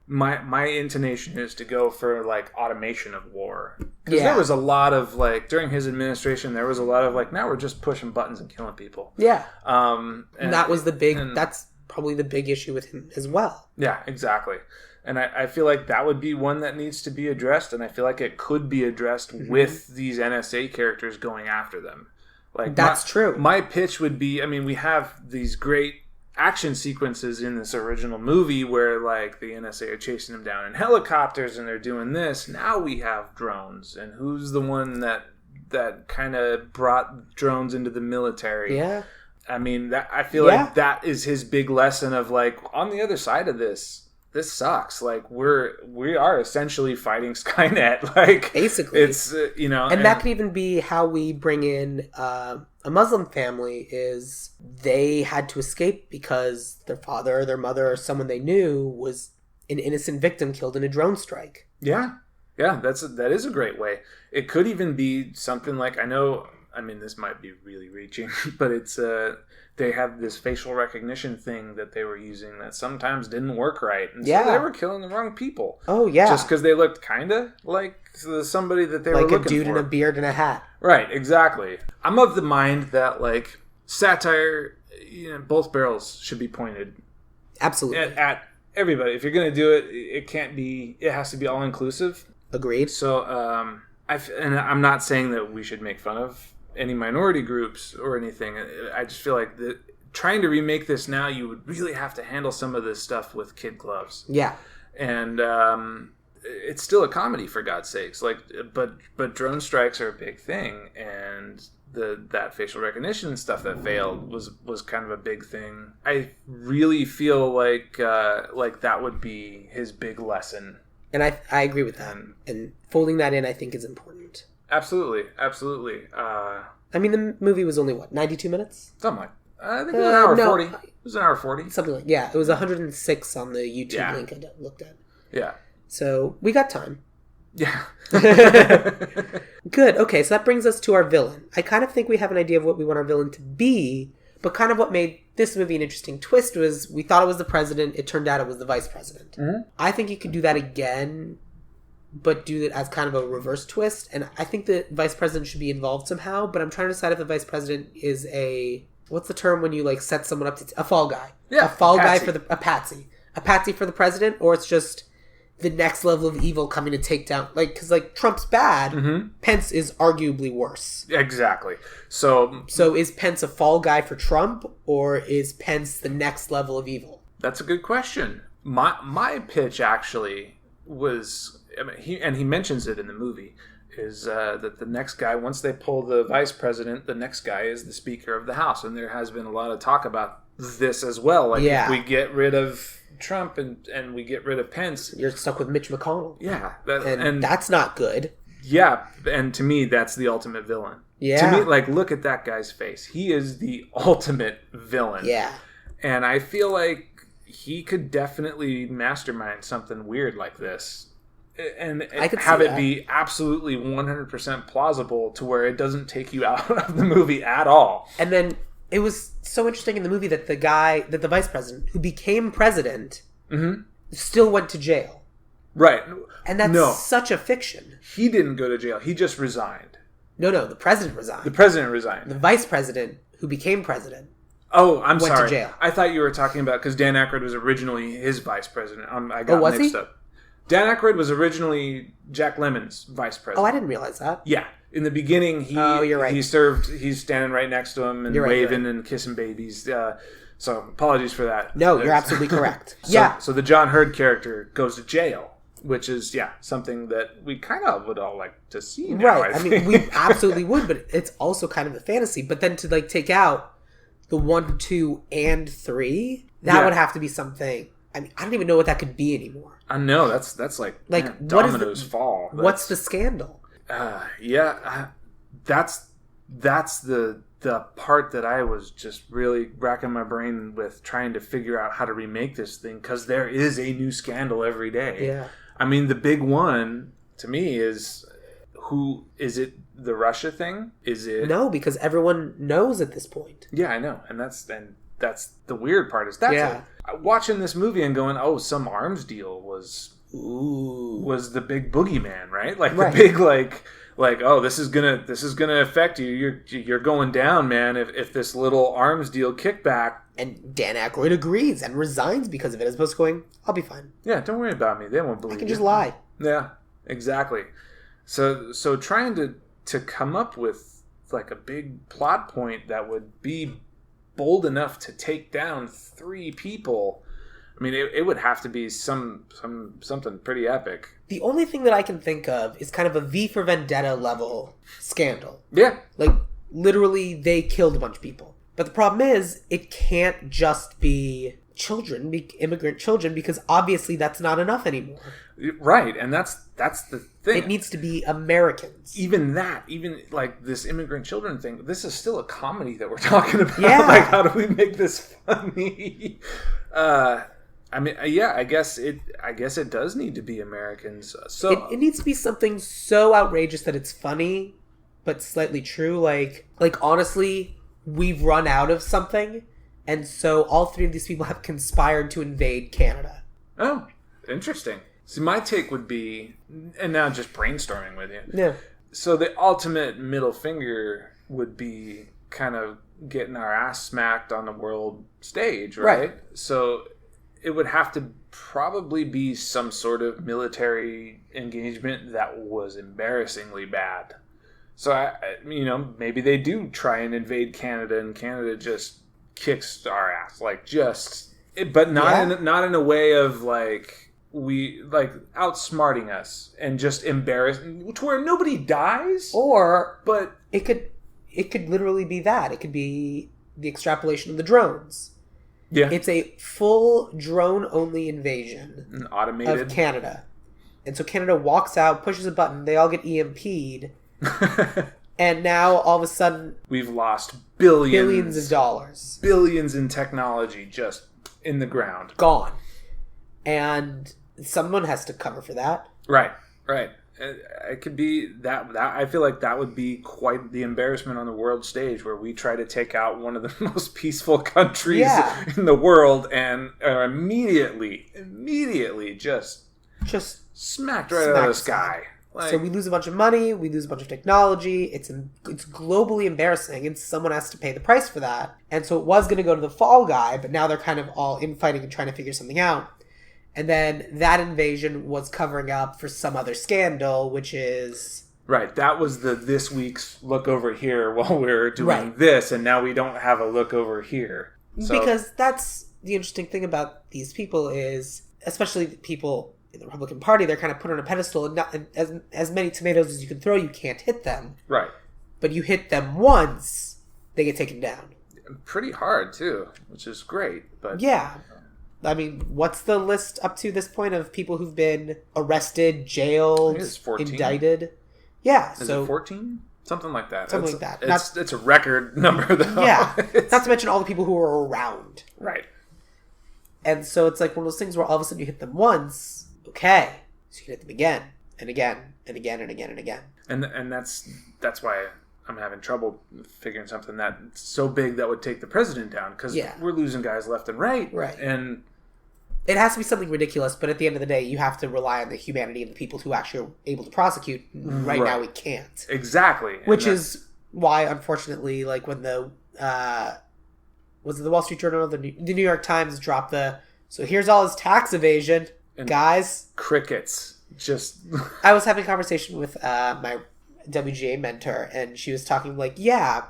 My intonation is to go for like automation of war, because there was a lot of like during his administration there was a lot of like, now we're just pushing buttons and killing people. And that was that's probably the big issue with him as well. Yeah, exactly. And I feel like that would be one that needs to be addressed, and I feel like it could be addressed with these NSA characters going after them. Like that's true. My pitch would be, I mean, we have these great action sequences in this original movie where like the NSA are chasing them down in helicopters and they're doing this. Now we have drones, and who's the one that kind of brought drones into the military? Yeah. I mean, I feel like that is his big lesson of like, on the other side of this sucks. Like we are essentially fighting Skynet. Like basically, it's and that could even be how we bring in a Muslim family. Is they had to escape because their father or their mother or someone they knew was an innocent victim killed in a drone strike. Yeah, that is a great way. It could even be something like, I mean, this might be really reaching, but it's they have this facial recognition thing that they were using that sometimes didn't work right. And so they were killing the wrong people. Oh, yeah. Just because they looked kind of like somebody that they were looking for. Like a dude in a beard and a hat. Right, exactly. I'm of the mind that, like, satire, both barrels should be pointed. Absolutely. At everybody. If you're going to do it, it has to be all-inclusive. Agreed. So, and I'm not saying that we should make fun of any minority groups or anything. I just feel like trying to remake this now, you would really have to handle some of this stuff with kid gloves. Yeah. And it's still a comedy, for God's sakes. Like, but drone strikes are a big thing, and that facial recognition stuff that failed was kind of a big thing. I really feel like that would be his big lesson. And I agree with that. And folding that in, I think, is important. Absolutely. I mean, the movie was only, 92 minutes? Something like I think it was an hour 40. It was an hour 40. Something like, it was 106 on the YouTube link I looked at. Yeah. So, we got time. Yeah. Good. Okay, so that brings us to our villain. I kind of think we have an idea of what we want our villain to be, but kind of what made this movie an interesting twist was we thought it was the president. It turned out it was the vice president. Mm-hmm. I think you could do that again, but do it as kind of a reverse twist. And I think the vice president should be involved somehow, but I'm trying to decide if the vice president is what's the term when you like set someone up a fall guy? Yeah, a fall guy for a patsy. A patsy for the president, or it's just the next level of evil coming to take down, because Trump's bad, Pence is arguably worse. Exactly. So is Pence a fall guy for Trump, or is Pence the next level of evil? That's a good question. My pitch actually was, he mentions it in the movie, is that the next guy, once they pull the vice president, the next guy is the Speaker of the House, and there has been a lot of talk about this as well. If we get rid of Trump and we get rid of Pence, you're stuck with Mitch McConnell. Yeah, and that's not good. Yeah, and to me, that's the ultimate villain. Yeah, to me, look at that guy's face. He is the ultimate villain. Yeah, and I feel like he could definitely mastermind something weird like this, and have it be absolutely 100% plausible to where it doesn't take you out of the movie at all. And then it was so interesting in the movie that the vice president who became president still went to jail. Right. And that's such a fiction. He didn't go to jail. He just resigned. No, the president resigned. The president resigned. The vice president, who became president, oh, I'm went sorry. to jail. I thought you were talking about, because Dan Aykroyd was originally his vice president. I got was mixed he? up. Dan Aykroyd was originally Jack Lemon's vice president. Oh, I didn't realize that. Yeah. In the beginning, you're right. he's standing right next to him and waving and kissing babies. So apologies for that. No, you're absolutely correct. So the John Hurd character goes to jail, which is, something that we kind of would all like to see now, right. I mean, we absolutely would, but it's also kind of a fantasy. But then to like take out the 1, 2, and 3, that would have to be something. I mean, I don't even know what that could be anymore. I know that's like man, what dominoes fall. What's the scandal? That's the part that I was just really racking my brain with, trying to figure out how to remake this thing, because there is a new scandal every day. Yeah. I mean, the big one to me is, who is it? The Russia thing? Is it? No, because everyone knows at this point. Yeah, I know, and that's the weird part. Is watching this movie and going, oh, some arms deal was the big boogeyman, right? Like the big like oh, this is gonna affect you. You're going down, man. If this little arms deal kickback. And Dan Aykroyd agrees and resigns because of it, as opposed to going, I'll be fine. Yeah, don't worry about me. They won't believe I can just lie. Yeah, exactly. So trying to come up with like a big plot point that would be bold enough to take down 3 people. I mean, it would have to be something pretty epic. The only thing that I can think of is kind of a V for Vendetta level scandal. Yeah. Like, literally, they killed a bunch of people. But the problem is, it can't just be children, immigrant children, because obviously that's not enough anymore. Right, and that's the thing. It needs to be Americans. Even like this immigrant children thing, this is still a comedy that we're talking about. Yeah. Like, how do we make this funny? I mean, I guess it does need to be Americans. So it needs to be something so outrageous that it's funny, but slightly true. Like honestly, we've run out of something, and so all 3 of these people have conspired to invade Canada. Oh, interesting. See, my take would be, and now just brainstorming with you. Yeah. So the ultimate middle finger would be kind of getting our ass smacked on the world stage, right? So it would have to probably be some sort of military engagement that was embarrassingly bad. So, maybe they do try and invade Canada, and Canada just kicks our ass, but not in a way of outsmarting us and just embarrassing to where nobody dies. But it could literally be that. It could be the extrapolation of the drones. Yeah. It's a full drone-only invasion automated of Canada. And so Canada walks out, pushes a button, they all get EMP'd, and now all of a sudden we've lost billions of dollars. Billions in technology just in the ground. Gone. And someone has to cover for that. Right. It could be that I feel like that would be quite the embarrassment on the world stage, where we try to take out one of the most peaceful countries in the world and are immediately just smacked right out of the sky. So we lose a bunch of money, we lose a bunch of technology, it's globally embarrassing, and someone has to pay the price for that. And so it was going to go to the fall guy, but now they're kind of all infighting and trying to figure something out. And then that invasion was covering up for some other scandal, which is... Right, that was this week's look over here while we were doing this, and now we don't have a look over here. So... Because that's the interesting thing about these people is, especially the people in the Republican Party, they're kind of put on a pedestal, and as many tomatoes as you can throw, you can't hit them. Right. But you hit them once, they get taken down. Pretty hard, too, which is great. But yeah. I mean, what's the list up to this point of people who've been arrested, jailed, indicted? Yeah. Is it 14? Something like that. Something like that. It's a record number, though. Yeah. Not to mention all the people who are around. Right. And so it's like one of those things where all of a sudden you hit them once, okay, so you can hit them again, and again, and again, and again, and again. And that's why I'm having trouble figuring something that's so big that would take the president down, because we're losing guys left and right. Right. And It has to be something ridiculous, but at the end of the day, you have to rely on the humanity of the people who actually are able to prosecute. Right now, we can't. Exactly. Which is why, unfortunately, like when the was it the Wall Street Journal or the New York Times dropped so here's all his tax evasion, and guys. Crickets. Just. I was having a conversation with my WGA mentor, and she was talking like, yeah,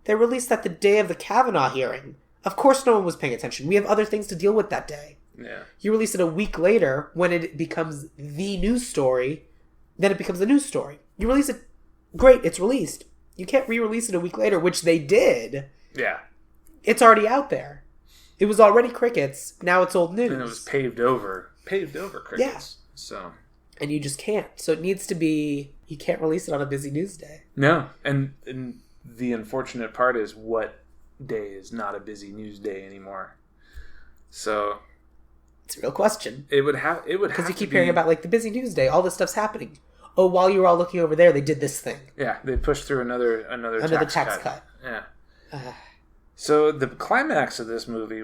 they released that the day of the Kavanaugh hearing. Of course no one was paying attention. We have other things to deal with that day. Yeah. You release it a week later when it becomes the news story, then it becomes the news story. You release it, great, it's released. You can't re-release it a week later, which they did. Yeah. It's already out there. It was already crickets, now it's old news. And it was paved over crickets. Yeah. So. And you just can't. So it needs to be, you can't release it on a busy news day. No. And the unfortunate part is what day is not a busy news day anymore. So it's a real question. It would have because you keep hearing about like the busy news day, all this stuff's happening. Oh, while you were all looking over there, they did this thing. Yeah, they pushed through another tax cut. Yeah. So the climax of this movie.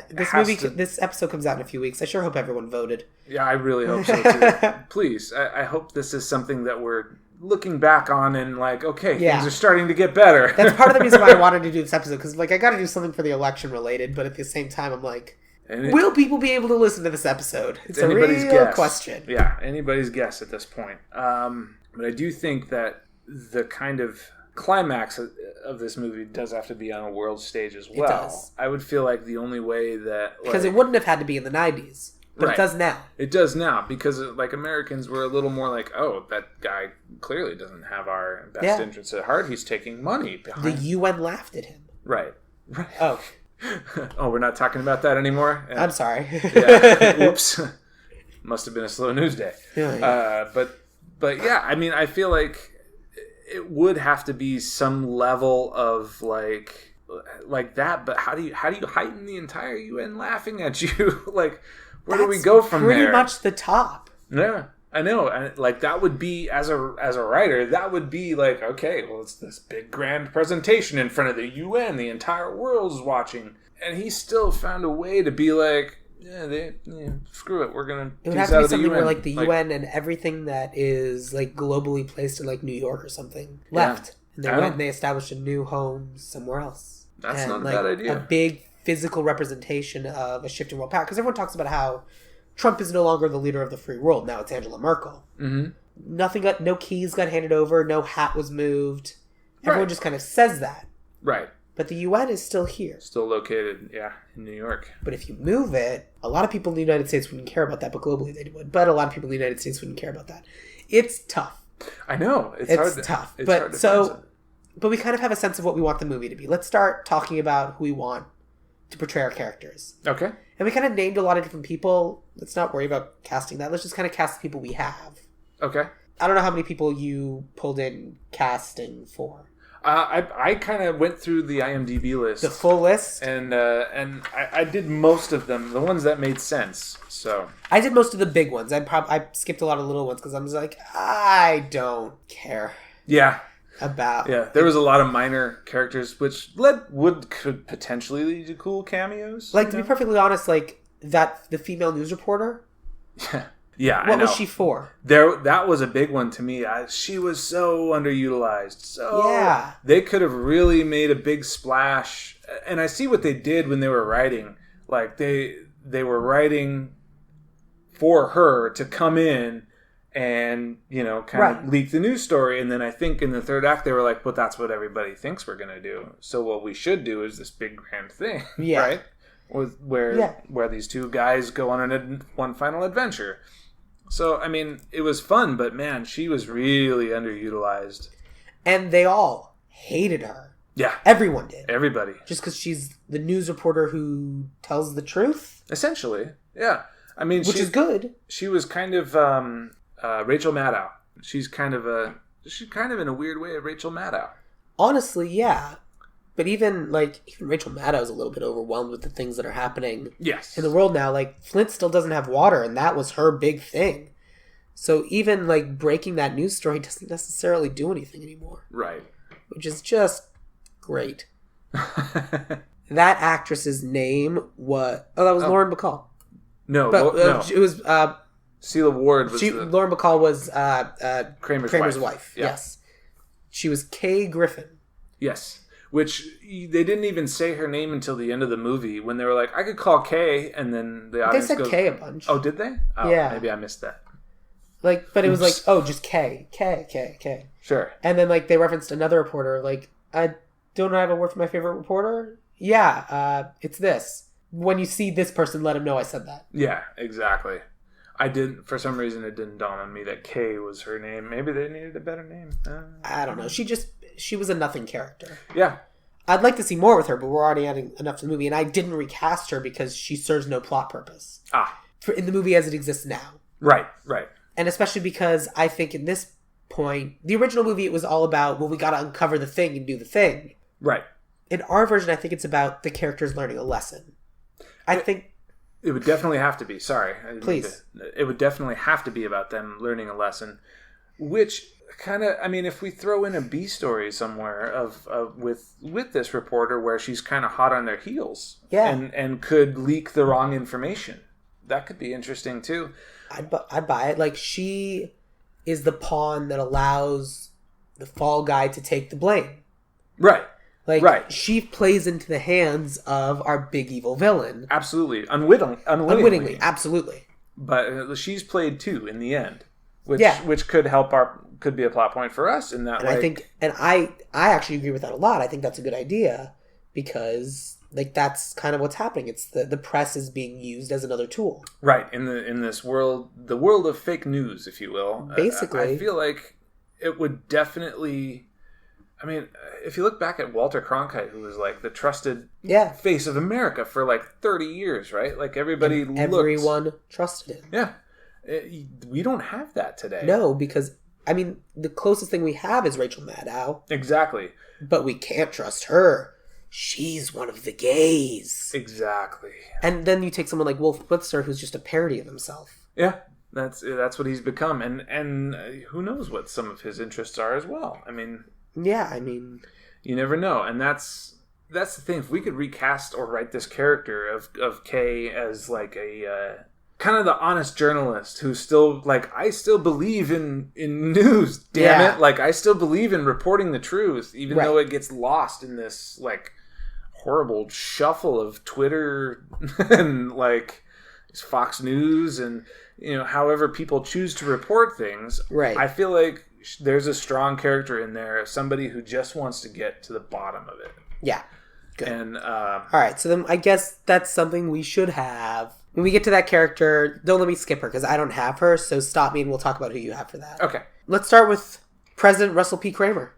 This episode comes out in a few weeks. I sure hope everyone voted. Yeah, I really hope so too. Please, I hope this is something that we're looking back on and like, okay, things are starting to get better. That's part of the reason why I wanted to do this episode, because like I got to do something for the election related, but at the same time, I'm like, will people be able to listen to this episode? It's a real question. Yeah, anybody's guess at this point. But I do think that the kind of climax of this movie does have to be on a world stage as well. It does. I would feel like the only way that because it wouldn't have had to be in the 90s. But it does now. It does now because like Americans were a little more like, oh, that guy clearly doesn't have our best interests at heart. He's taking money behind. The UN laughed at him. Right. Oh. Oh, we're not talking about that anymore? I'm sorry. Whoops. Must have been a slow news day. Yeah. But yeah, I mean, I feel like it would have to be some level of like that. But how do you heighten the entire UN laughing at you? Like, where do we go from there? Pretty much the top. Yeah, I know. And like that would be as a writer, that would be like, okay, well, it's this big grand presentation in front of the UN, the entire world's watching, and he still found a way to be like, screw it, we're gonna. It would have to be something where like the UN and everything that is like globally placed in like New York or something left, and they went and they established a new home somewhere else. That's not a bad idea. A big physical representation of a shift in world power, because everyone talks about how Trump is no longer the leader of the free world. Now it's Angela Merkel. Mm-hmm. No keys got handed over. No hat was moved. Everyone just kind of says that. Right. But the UN is still here. Still located, in New York. But if you move it, a lot of people in the United States wouldn't care about that, but globally they would. But a lot of people in the United States wouldn't care about that. It's tough. I know. It's tough. But we kind of have a sense of what we want the movie to be. Let's start talking about who we want to portray our characters. Okay. And we kind of named a lot of different people. Let's not worry about casting that. Let's just kind of cast the people we have. Okay. I don't know how many people you pulled in casting for. I kind of went through the IMDb list. The full list? And I did most of them, the ones that made sense. So I did most of the big ones. I skipped a lot of little ones because I was like, I don't care. Yeah. There was a lot of minor characters which could potentially lead to cool cameos. Like, to be perfectly honest, like the female news reporter. Yeah, what was she for? That was a big one to me. She was so underutilized. They could have really made a big splash. And I see what they did when they were writing. Like they were writing for her to come in and, kind of leak the news story. And then I think in the third act, they were like, well, that's what everybody thinks we're going to do. So what we should do is this big grand thing, right? Where these two guys go on one final adventure. So, I mean, it was fun, but man, she was really underutilized. And they all hated her. Yeah. Everyone did. Everybody. Just because she's the news reporter who tells the truth? Essentially, yeah. I mean, which is good. She was kind of Rachel Maddow. She's kind of in a weird way a Rachel Maddow. Honestly, yeah. But even Rachel Maddow is a little bit overwhelmed with the things that are happening in the world now. Like, Flint still doesn't have water, and that was her big thing. So even, breaking that news story doesn't necessarily do anything anymore. Right. Which is just great. That actress's name was... Oh, that was Lauren Bacall. No, But no. it was Celia Ward was Lauren Bacall was Kramer's wife. Yeah. Yes, she was Kay Griffin. Yes. Which they didn't even say her name until the end of the movie when they were like, I could call Kay, and then the audience They said Kay a bunch. Oh, did they? Oh, yeah. Maybe I missed that. Like, but it was like, oh, just Kay. Sure. And then like they referenced another reporter. Like, I don't have a word for my favorite reporter. Yeah, it's this. When you see this person, let him know I said that. Yeah, exactly. I didn't, for some reason, it didn't dawn on me that Kay was her name. Maybe they needed a better name. I don't know. She was a nothing character. Yeah. I'd like to see more with her, but we're already adding enough to the movie. And I didn't recast her because she serves no plot purpose. In the movie as it exists now. Right. And especially because I think in this point, the original movie, it was all about, well, we got to uncover the thing and do the thing. Right. In our version, I think it's about the characters learning a lesson. I think... It would definitely have to be. Sorry. Please. It would definitely have to be about them learning a lesson. Which kind of, I mean, if we throw in a B story somewhere with this reporter where she's kind of hot on their heels. Yeah. And could leak the wrong information. That could be interesting too. I'd buy it. Like, she is the pawn that allows the fall guy to take the blame. Right. Like, she plays into the hands of our big evil villain. Absolutely. Unwittingly. Absolutely. But she's played too in the end. Which could help could be a plot point for us in that way. I actually agree with that a lot. I think that's a good idea because like that's kind of what's happening. It's the press is being used as another tool. Right. In this world, the world of fake news, if you will. Basically. I feel like it would definitely, I mean, if you look back at Walter Cronkite, who was like the trusted face of America for like 30 years, right? Like everyone trusted him. Yeah. We don't have that today. No, because, I mean, the closest thing we have is Rachel Maddow. Exactly. But we can't trust her. She's one of the gays. Exactly. And then you take someone like Wolf Blitzer, who's just a parody of himself. Yeah, that's what he's become. And who knows what some of his interests are as well. I mean... Yeah, I mean... You never know. And that's the thing. If we could recast or write this character of Kay as like a... kind of the honest journalist who's still like, I still believe in news, damn it. Like, I still believe in reporting the truth, even though it gets lost in this like horrible shuffle of Twitter and like Fox News and, you know, however people choose to report things. Right. I feel like there's a strong character in there, somebody who just wants to get to the bottom of it. Yeah. Good. And all right, so then I guess that's something we should have. When we get to that character, don't let me skip her because I don't have her, so stop me and we'll talk about who you have for that. Okay. Let's start with President Russell P. Kramer.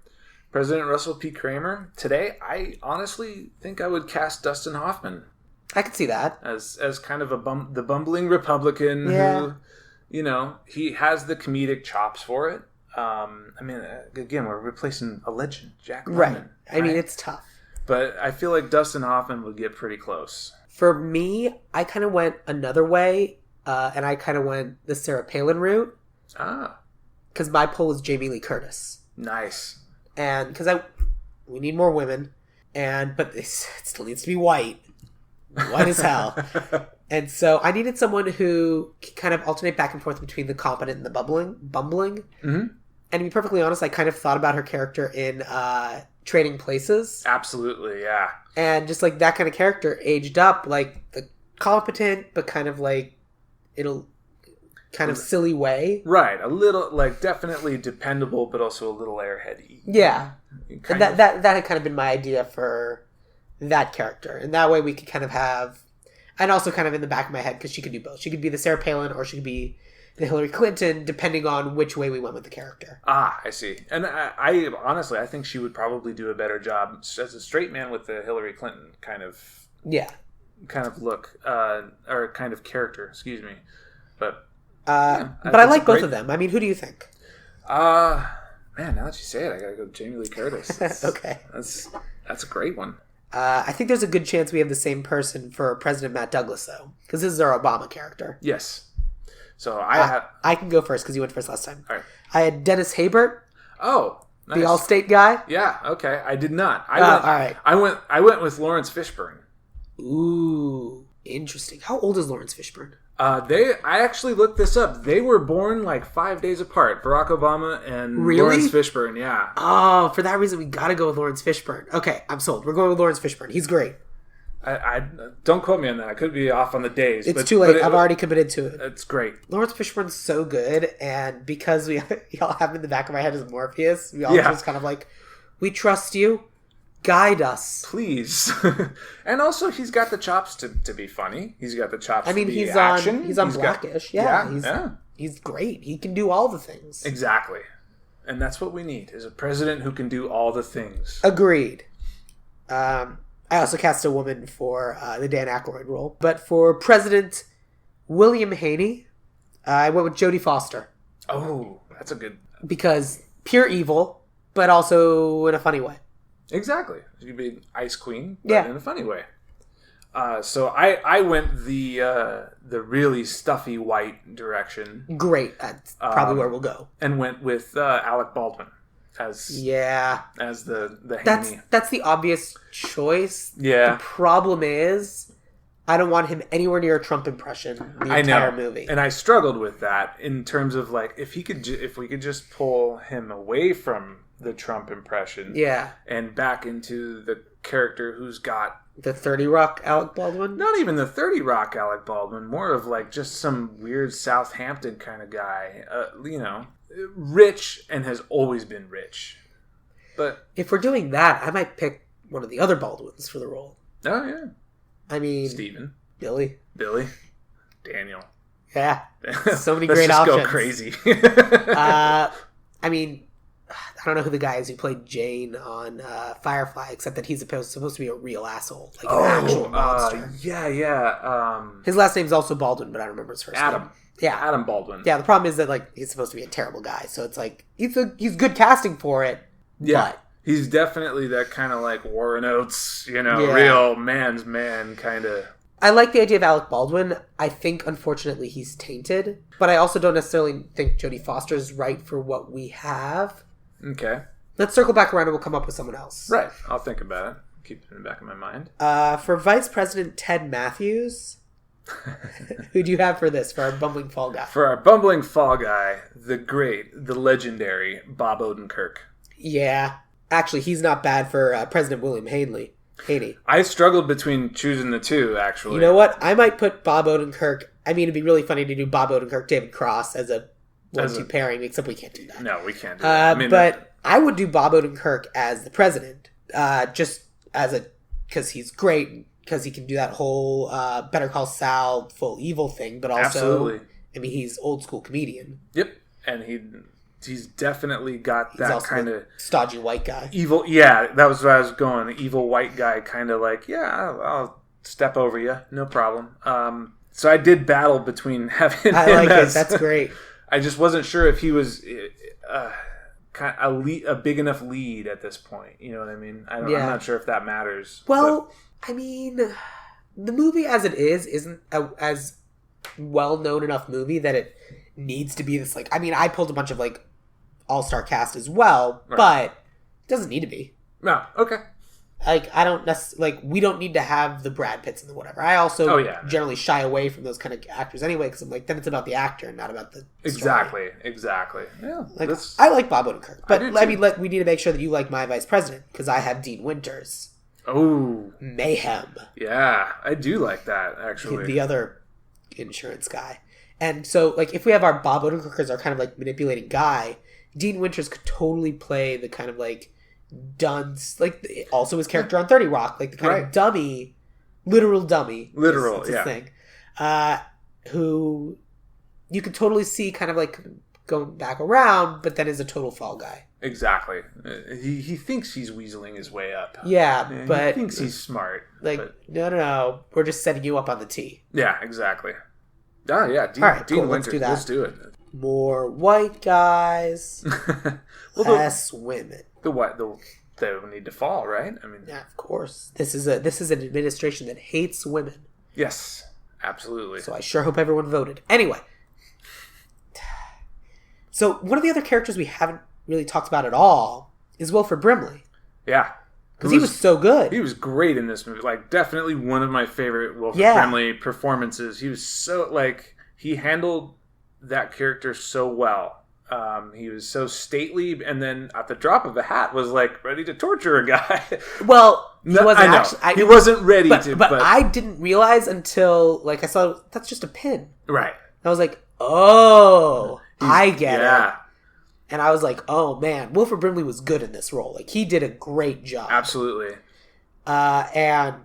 President Russell P. Kramer. Today, I honestly think I would cast Dustin Hoffman. I could see that. As kind of the bumbling Republican who, you know, he has the comedic chops for it. I mean, again, we're replacing a legend, Jack Lemmon. Right. I mean, it's tough. But I feel like Dustin Hoffman would get pretty close. For me, I kind of went another way, and I kind of went the Sarah Palin route. Because my poll is Jamie Lee Curtis. Nice. And because we need more women, but it still needs to be white. White as hell. And so I needed someone who can kind of alternate back and forth between the competent and the bumbling. Mm-hmm. And to be perfectly honest, I kind of thought about her character in Trading Places. Absolutely, yeah. And just like that kind of character aged up, like the competent, but kind of like silly way. Right, a little, like definitely dependable, but also a little airheady. Yeah. And that had kind of been my idea for that character. And that way we could kind of have, and also kind of in the back of my head, because she could do both. She could be the Sarah Palin or she could be the Hillary Clinton, depending on which way we went with the character. I see. And I honestly, I think she would probably do a better job as a straight man with the Hillary Clinton kind of look, or kind of character, excuse me. But but I like both of them. I mean, who do you think? Man, now that you say it, I gotta go Jamie Lee Curtis. Okay. That's a great one. I think there's a good chance we have the same person for President Matt Douglas, though, because this is our Obama character. Yes. So I can go first because you went first last time. All right. I had Dennis Haybert. Oh, nice. The Allstate guy. Yeah. Okay. I did not. All right. I went with Lawrence Fishburne. Ooh. Interesting. How old is Lawrence Fishburne? I actually looked this up. They were born like 5 days apart. Barack Obama and Really? Lawrence Fishburne, yeah. Oh, for that reason, we gotta go with Lawrence Fishburne. Okay, I'm sold. We're going with Lawrence Fishburne. He's great. I don't quote me on that. I could be off on the days. It's too late. I've already committed to it. It's great. Lawrence Fishburne's so good, and because we all have him in the back of my head as Morpheus, we all just kind of like, we trust you. Guide us. Please. And also, he's got the chops to be funny. He's got the chops to be action. He's on Blackish. He's great. He can do all the things. Exactly. And that's what we need, is a president who can do all the things. Agreed. I also cast a woman for the Dan Aykroyd role. But for President William Haney, I went with Jodie Foster. Oh, that's a good... Because pure evil, but also in a funny way. Exactly. You could be an Ice Queen, but in a funny way. So I went the really stuffy white direction. Great. That's probably where we'll go. And went with Alec Baldwin as the Haney. That's the obvious choice. Yeah. The problem is, I don't want him anywhere near a Trump impression the entire movie. And I struggled with that in terms of like if we could just pull him away from the Trump impression, and back into the character who's got the 30 Rock Alec Baldwin. Not even the 30 Rock Alec Baldwin, more of like just some weird Southampton kind of guy. Rich and has always been rich. But if we're doing that, I might pick one of the other Baldwins for the role. Oh yeah. I mean, Steven. Billy. Daniel. Yeah. So many Let's great just options. Go crazy. I mean, I don't know who the guy is who played Jane on Firefly, except that he's supposed to be a real asshole. Like an actual monster. Yeah. His last name's also Baldwin, but I don't remember his first name. Yeah. Adam Baldwin. Yeah, the problem is that like he's supposed to be a terrible guy, so it's like he's good casting for it. Yeah. But he's definitely that kind of like Warren Oates, real man's man kind of. I like the idea of Alec Baldwin. I think, unfortunately, he's tainted. But I also don't necessarily think Jodie Foster's right for what we have. Okay. Let's circle back around and we'll come up with someone else. Right. I'll think about it. Keep it in the back of my mind. For Vice President Ted Matthews, who do you have for this, for our bumbling fall guy? For our bumbling fall guy, the great, the legendary Bob Odenkirk. Yeah. Actually, he's not bad for President William Haney. I struggled between choosing the two, actually. You know what? I might put Bob Odenkirk... I mean, it'd be really funny to do Bob Odenkirk, David Cross as a one-two pairing, except we can't do that. No, we can't do that. But I would do Bob Odenkirk as the president, just as because he's great, because he can do that whole Better Call Saul full evil thing, but also... Absolutely. I mean, he's old school comedian. Yep. And he's definitely got that kind of stodgy white guy. Evil, yeah, that was where I was going. The evil white guy, kind of like, yeah, I'll step over you, no problem. So I did battle between having I him like as, it. That's great. I just wasn't sure if he was kind of a big enough lead at this point. You know what I mean? I'm not sure if that matters. Well, I mean, the movie as it isn't as well-known enough movie that it needs to be this, like, I mean, I pulled a bunch of, like, all-star cast as well, but it doesn't need to be. No, okay. Like, I don't necessarily, like, we don't need to have the Brad Pitts and the whatever. I also generally shy away from those kind of actors anyway, because I'm like, then it's about the actor and not about the story. Exactly. Yeah. Like, I like Bob Odenkirk, but I mean, we need to make sure that you like my vice president, because I have Dean Winters. Oh. Mayhem. Yeah, I do like that, actually. The other insurance guy. And so, like, if we have our Bob Odenkirk as our kind of, like, manipulating guy, Dean Winters could totally play the kind of, like, dunce, like, also his character on 30 Rock, like, the kind of dummy, literal dummy. Literal, is his thing. Who you could totally see kind of, like, going back around, but then is a total fall guy. Exactly. He thinks he's weaseling his way up. Yeah, but... He thinks he's smart. Like, no. We're just setting you up on the tee. Yeah, exactly. Oh, yeah. Dean cool. Winters. Let's do that. Let's do it. More white guys. Less women. They would need to fall, right? I mean, yeah, of course. This is an administration that hates women. Yes, absolutely. So I sure hope everyone voted. Anyway. So one of the other characters we haven't really talked about at all is Wilford Brimley. Yeah. Because he was so good. He was great in this movie. Like, definitely one of my favorite Wilford Brimley performances. He was so, like, he handled that character so well. He was so stately, and then at the drop of a hat was, like, ready to torture a guy. Well, he wasn't actually... he wasn't ready to. But I didn't realize until, like, I saw, that's just a pin. Right. I was like, oh, I get it. And I was like, oh, man, Wilford Brimley was good in this role. Like, he did a great job. Absolutely. And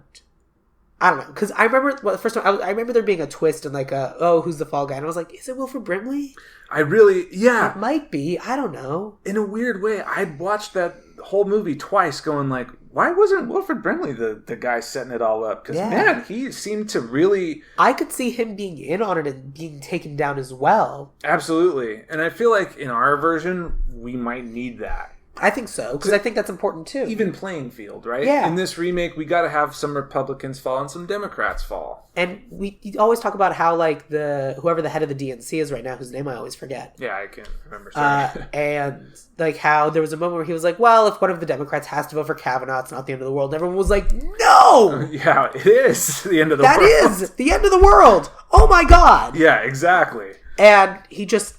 I don't know. Because I remember, the first time, I remember there being a twist and like, who's the fall guy? And I was like, is it Wilford Brimley? It might be. I don't know. In a weird way, I'd watched that whole movie twice going like, why wasn't Wilford Brimley the guy setting it all up? Because, man, he seemed to really... I could see him being in on it and being taken down as well. Absolutely. And I feel like in our version, we might need that. I think so, because I think that's important too. Even playing field, right? Yeah. In this remake, we got to have some Republicans fall and some Democrats fall. And we always talk about how, like, whoever the head of the DNC is right now, whose name I always forget. Yeah, I can't remember. Sorry. And, like, how there was a moment where he was like, well, if one of the Democrats has to vote for Kavanaugh, it's not the end of the world. And everyone was like, no! Yeah, it is the end of the world. That is the end of the world! Oh my god! Yeah, exactly. And he just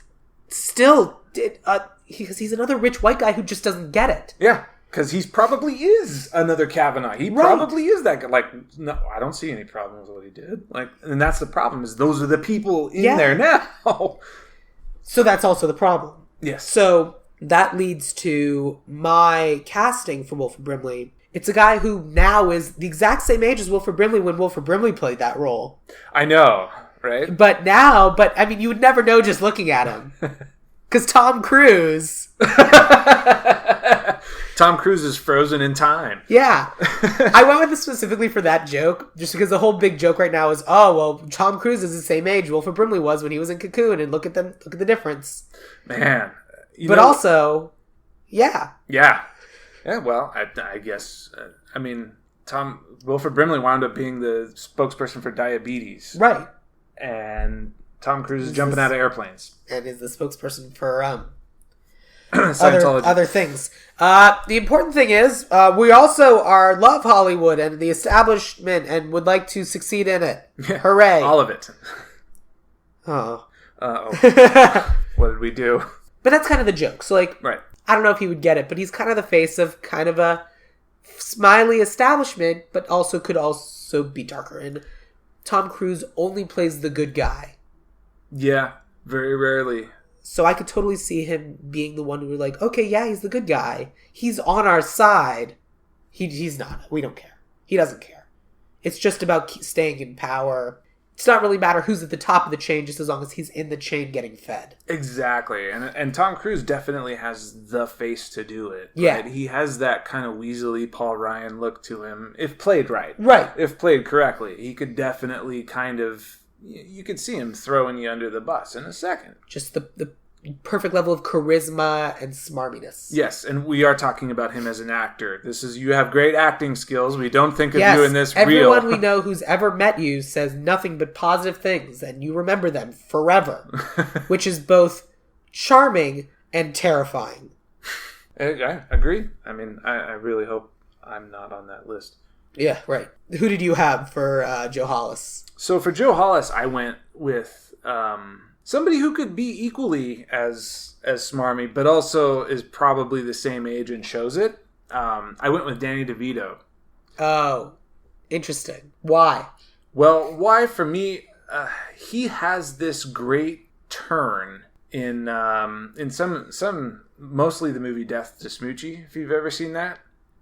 still did... because he's another rich white guy who just doesn't get it. Yeah, because he probably is another Kavanaugh. He probably is that guy. Like, no, I don't see any problem with what he did. Like, and that's the problem, is those are the people in there now. So that's also the problem. Yes. So that leads to my casting for Wilford Brimley. It's a guy who now is the exact same age as Wilford Brimley when Wilford Brimley played that role. I know, right? But I mean, you would never know just looking at him. Because Tom Cruise... Tom Cruise is frozen in time. Yeah. I went with this specifically for that joke, just because the whole big joke right now is, oh, well, Tom Cruise is the same age Wilford Brimley was when he was in Cocoon, and look at the difference. Man. Also, yeah. Yeah. Yeah, well, I guess, I mean, Wilford Brimley wound up being the spokesperson for diabetes. Right. And Tom Cruise is jumping out of airplanes. And is the spokesperson for Scientology. other things. The important thing is, we also love Hollywood and the establishment and would like to succeed in it. Yeah, hooray. All of it. Oh. Uh-oh. What did we do? But that's kind of the joke. So, like, right. I don't know if he would get it, but he's kind of the face of kind of a smiley establishment, but could also be darker. And Tom Cruise only plays the good guy. Yeah, very rarely. So I could totally see him being the one who were like, okay, yeah, he's the good guy. He's on our side. He's not. We don't care. He doesn't care. It's just about staying in power. It's not really matter who's at the top of the chain, just as long as he's in the chain getting fed. Exactly. And Tom Cruise definitely has the face to do it. Yeah. Right? He has that kind of weaselly Paul Ryan look to him, if played right. Right. If played correctly. He could definitely kind of... You could see him throwing you under the bus in a second. Just the perfect level of charisma and smarminess. Yes, and we are talking about him as an actor. You have great acting skills. We don't think of you in this real. Everyone we know who's ever met you says nothing but positive things, and you remember them forever, which is both charming and terrifying. I agree. I mean, I really hope I'm not on that list. Yeah, right. Who did you have for Joe Hollis? So for Joe Hollis, I went with somebody who could be equally as smarmy, but also is probably the same age and shows it. I went with Danny DeVito. Oh, interesting. Why? Well, why for me? He has this great turn in some mostly the movie Death to Smoochie. If you've ever seen that.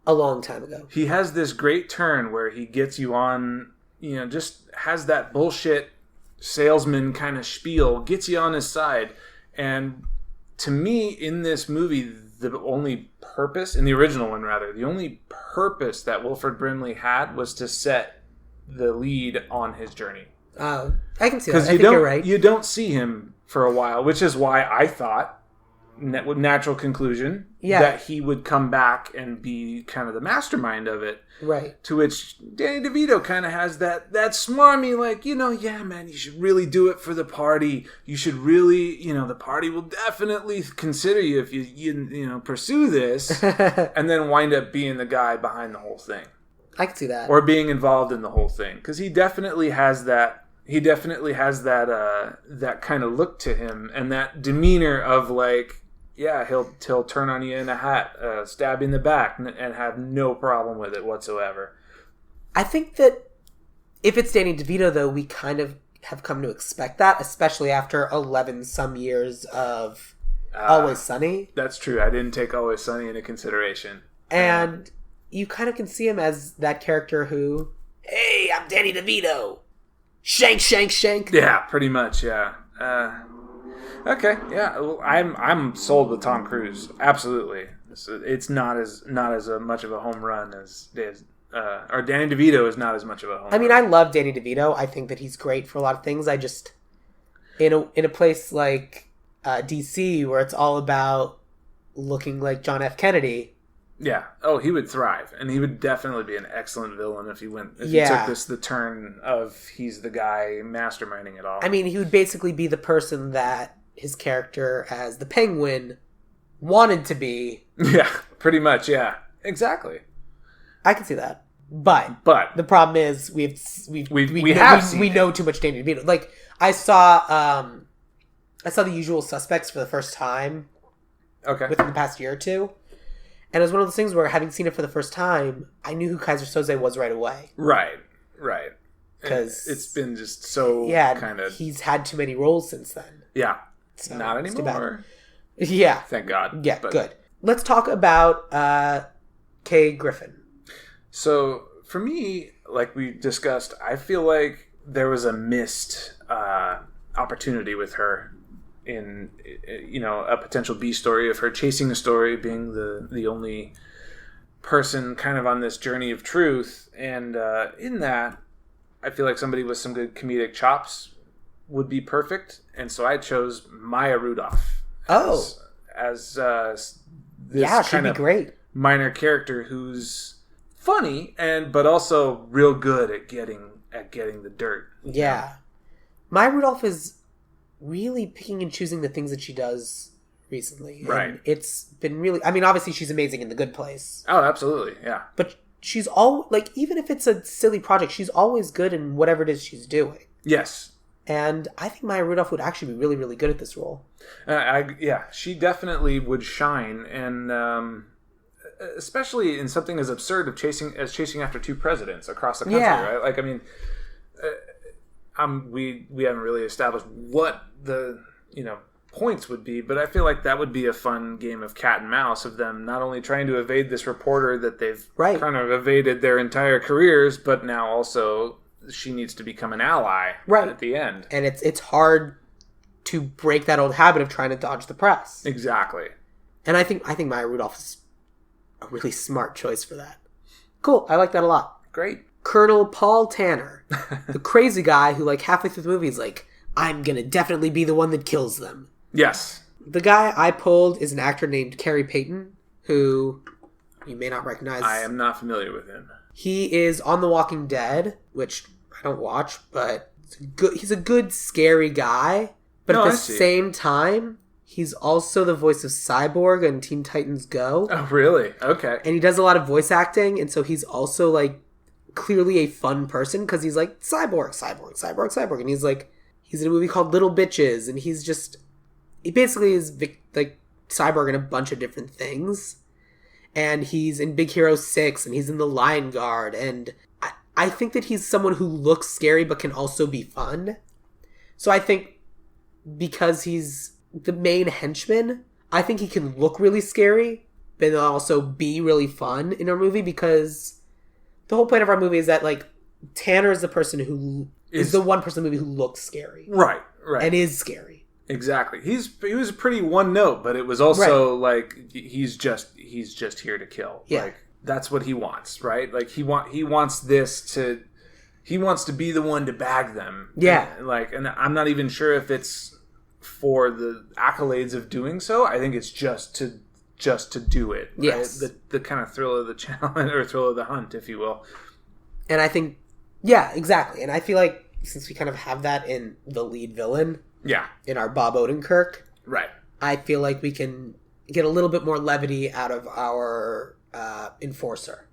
A long time ago. He has this great turn where he gets you on, just has that bullshit salesman kind of spiel, gets you on his side. And to me, in this movie, the only purpose, in the original one rather, the only purpose that Wilford Brimley had was to set the lead on his journey. I can see that. I think you're right. You don't see him for a while, which is why I thought natural conclusion that he would come back and be kind of the mastermind of it. Right. To which Danny DeVito kind of has that smarmy, like, yeah, man, you should really do it for the party. You should really, the party will definitely consider you if you pursue this, and then wind up being the guy behind the whole thing. I can see that. Or being involved in the whole thing, because he definitely has that. He definitely has that kind of look to him, and that demeanor of like. Yeah, he'll turn on you in a hat, stab you in the back, and have no problem with it whatsoever. I think that if it's Danny DeVito, though, we kind of have come to expect that, especially after 11 some years of Always Sunny. That's true. I didn't take Always Sunny into consideration. And you kind of can see him as that character who, hey, I'm Danny DeVito. Shank, shank, shank. Yeah, pretty much, yeah. Okay, yeah, well, I'm sold with Tom Cruise. Absolutely, it's not as much of a home run as or Danny DeVito is not as much of a home run. I mean, I love Danny DeVito. I think that he's great for a lot of things. I just in a place like DC where it's all about looking like John F. Kennedy. Yeah. Oh, he would thrive, and he would definitely be an excellent villain if he took the turn of he's the guy masterminding it all. I mean, he would basically be the person that his character as the Penguin wanted to be. Yeah, pretty much. Yeah, exactly. I can see that, but the problem is we know too much Danny DeVito. Like I saw The Usual Suspects for the first time. Okay. Within the past year or two. And it was one of those things where, having seen it for the first time, I knew who Kaiser Soze was right away. Right. Because it's been just so kind of... he's had too many roles since then. Yeah. So, not anymore. Yeah. Thank God. Yeah, good. Let's talk about Kay Griffin. So, for me, like we discussed, I feel like there was a missed opportunity with her in a potential B story of her chasing a story, being the only person kind of on this journey of truth, and in that I feel like somebody with some good comedic chops would be perfect, and so I chose Maya Rudolph as this she'd be great minor character who's funny but also real good at getting the dirt. Yeah, Maya Rudolph is really picking and choosing the things that she does recently. Right. And it's been really... I mean, obviously she's amazing in The Good Place. Oh, absolutely, yeah. But she's even if it's a silly project, she's always good in whatever it is she's doing. Yes. And I think Maya Rudolph would actually be really, really good at this role. She definitely would shine, and especially in something as absurd of chasing after two presidents across the country, right? Like, I mean... we haven't really established what the points would be, but I feel like that would be a fun game of cat and mouse of them not only trying to evade this reporter that they've kind of evaded their entire careers, but now also she needs to become an ally at the end. And it's hard to break that old habit of trying to dodge the press. Exactly. And I think Maya Rudolph is a really smart choice for that. Cool. I like that a lot. Great. Colonel Paul Tanner, the crazy guy who, like, halfway through the movie is like, I'm gonna definitely be the one that kills them. Yes. The guy I pulled is an actor named Kerry Payton, who you may not recognize. I am not familiar with him. He is on The Walking Dead, which I don't watch, but he's a good, scary guy. But at the same time, he's also the voice of Cyborg in Teen Titans Go. Oh, really? Okay. And he does a lot of voice acting, and so he's also, like, clearly a fun person, because he's like, cyborg, and he's in a movie called Little Bitches, and he basically is like Cyborg in a bunch of different things, and he's in Big Hero 6, and he's in The Lion Guard, and I think that he's someone who looks scary but can also be fun. So I think because he's the main henchman, I think he can look really scary but also be really fun in our movie, because the whole point of our movie is that, like, Tanner is the person who is the one person in the movie who looks scary. Right. And is scary. Exactly. He was pretty one note, but it was also like he's just here to kill. Yeah. Like, that's what he wants, right? Like, he wants to be the one to bag them. Yeah. And I'm not even sure if it's for the accolades of doing so. I think it's just to do it. Right? Yes. The kind of thrill of the challenge, or thrill of the hunt, if you will. And I think, yeah, exactly. And I feel like since we kind of have that in the lead villain, in our Bob Odenkirk, right, I feel like we can get a little bit more levity out of our enforcer.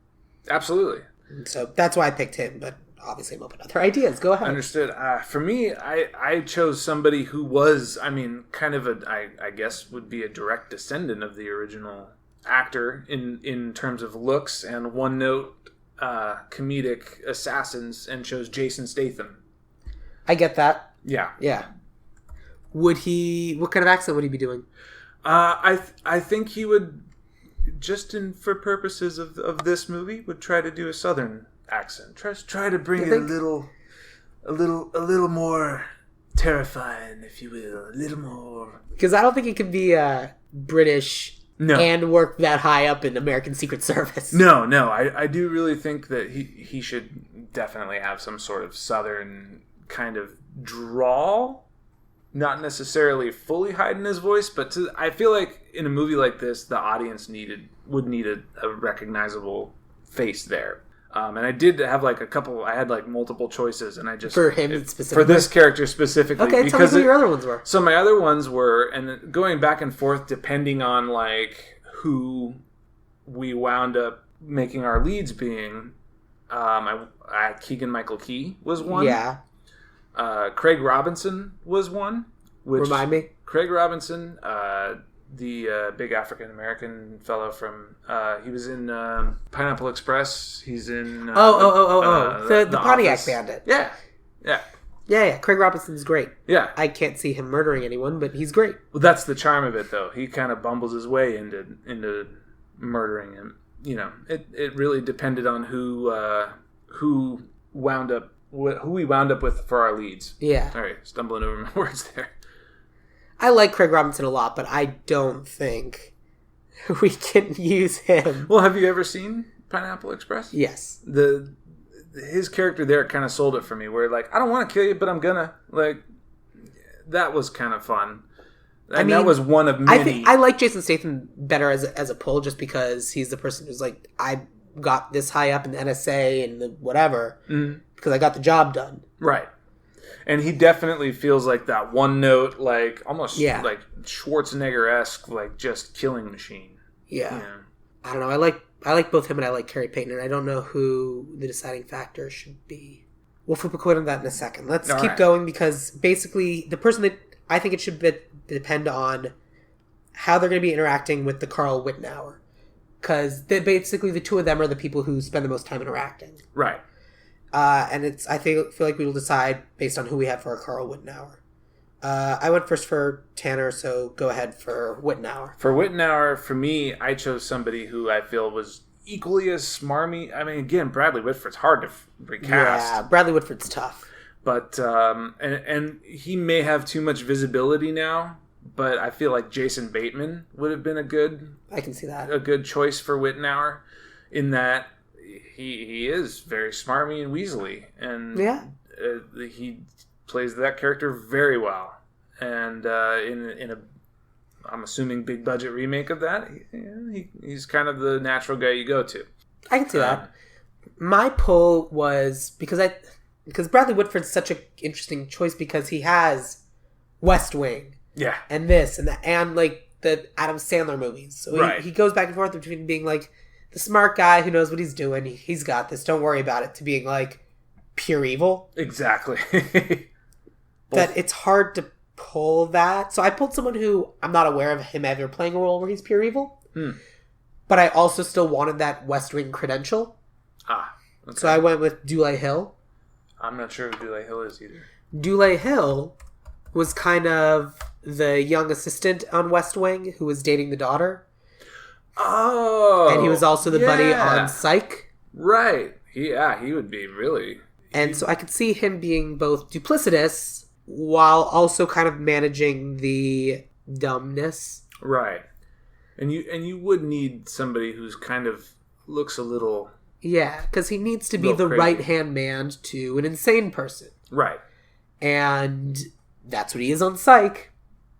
Absolutely. So that's why I picked him, but obviously I'm open to other ideas. Go ahead. Understood. For me, I chose somebody who was, kind of I guess would be a direct descendant of the original actor in terms of looks and one-note comedic assassins, and chose Jason Statham. I get that. Yeah. Yeah. What kind of accent would he be doing? I think he would, for purposes of this movie, would try to do a southern accent. Try to bring it a little more terrifying, if you will, a little more. Because I don't think he could be British and work that high up in American Secret Service. No, I do really think that he should definitely have some sort of southern kind of drawl. Not necessarily fully hiding his voice, but I feel like in a movie like this, the audience would need a recognizable face there. And I did have I had multiple choices, and I just... For him specifically? For this character specifically. Okay, tell me who your other ones were. So my other ones were, and going back and forth depending on who we wound up making our leads being, Keegan-Michael Key was one. Yeah. Craig Robinson was one. Remind me. Craig Robinson, the big African-American fellow from... he was in Pineapple Express. He's in... The Pontiac Office. Bandit. Yeah. Craig Robinson's great. Yeah. I can't see him murdering anyone, but he's great. Well, that's the charm of it, though. He kind of bumbles his way into murdering him. It really depended on who we wound up with for our leads. Yeah. All right, stumbling over my words there. I like Craig Robinson a lot, but I don't think we can use him. Well, have you ever seen Pineapple Express? Yes. His character there kind of sold it for me, where I don't want to kill you, but I'm gonna. That was kind of fun. And that was one of many. I like Jason Statham better as a pull, just because he's the person who's I got this high up in the NSA and the whatever, because I got the job done. Right. And he definitely feels like that one note, almost like Schwarzenegger-esque, just killing machine. Yeah. I don't know. I like both him and I like Carrie Payton, and I don't know who the deciding factor should be. We'll flip a coin on that in a second. Let's keep going, because basically the person that I think it should depend on how they're going to be interacting with the Carl Wittenauer. Because basically the two of them are the people who spend the most time interacting. Right. And I feel like we will decide based on who we have for our Carl Wittenauer. I went first for Tanner, so go ahead for Wittenauer. For Wittenauer, for me, I chose somebody who I feel was equally as smarmy. Again, Bradley Whitford's hard to recast. Yeah, Bradley Whitford's tough. But, and he may have too much visibility now, but I feel like Jason Bateman would have been I can see that. A good choice for Wittenauer, in that he is very smarmy and weaselly, and he plays that character very well. And in a, I'm assuming, big budget remake of that, he's kind of the natural guy you go to. I can see that. My pull was because Bradley Whitford's such an interesting choice, because he has West Wing, and this and that, and the Adam Sandler movies. So he goes back and forth between being the smart guy who knows what he's doing, he's got this, don't worry about it, to being pure evil. Exactly. That it's hard to pull that. So I pulled someone who I'm not aware of him ever playing a role where he's pure evil. But I also still wanted that West Wing credential. Okay. So I went with Dule Hill. I'm not sure who Dule Hill is either. Dule Hill was kind of the young assistant on West Wing who was dating the daughter. Oh. And he was also the buddy on Psych. Right. He would be really... And so I could see him being both duplicitous while also kind of managing the dumbness. Right. And you would need somebody who's kind of looks a little... Yeah, because he needs to be the right-hand man to an insane person. Right. And that's what he is on Psych.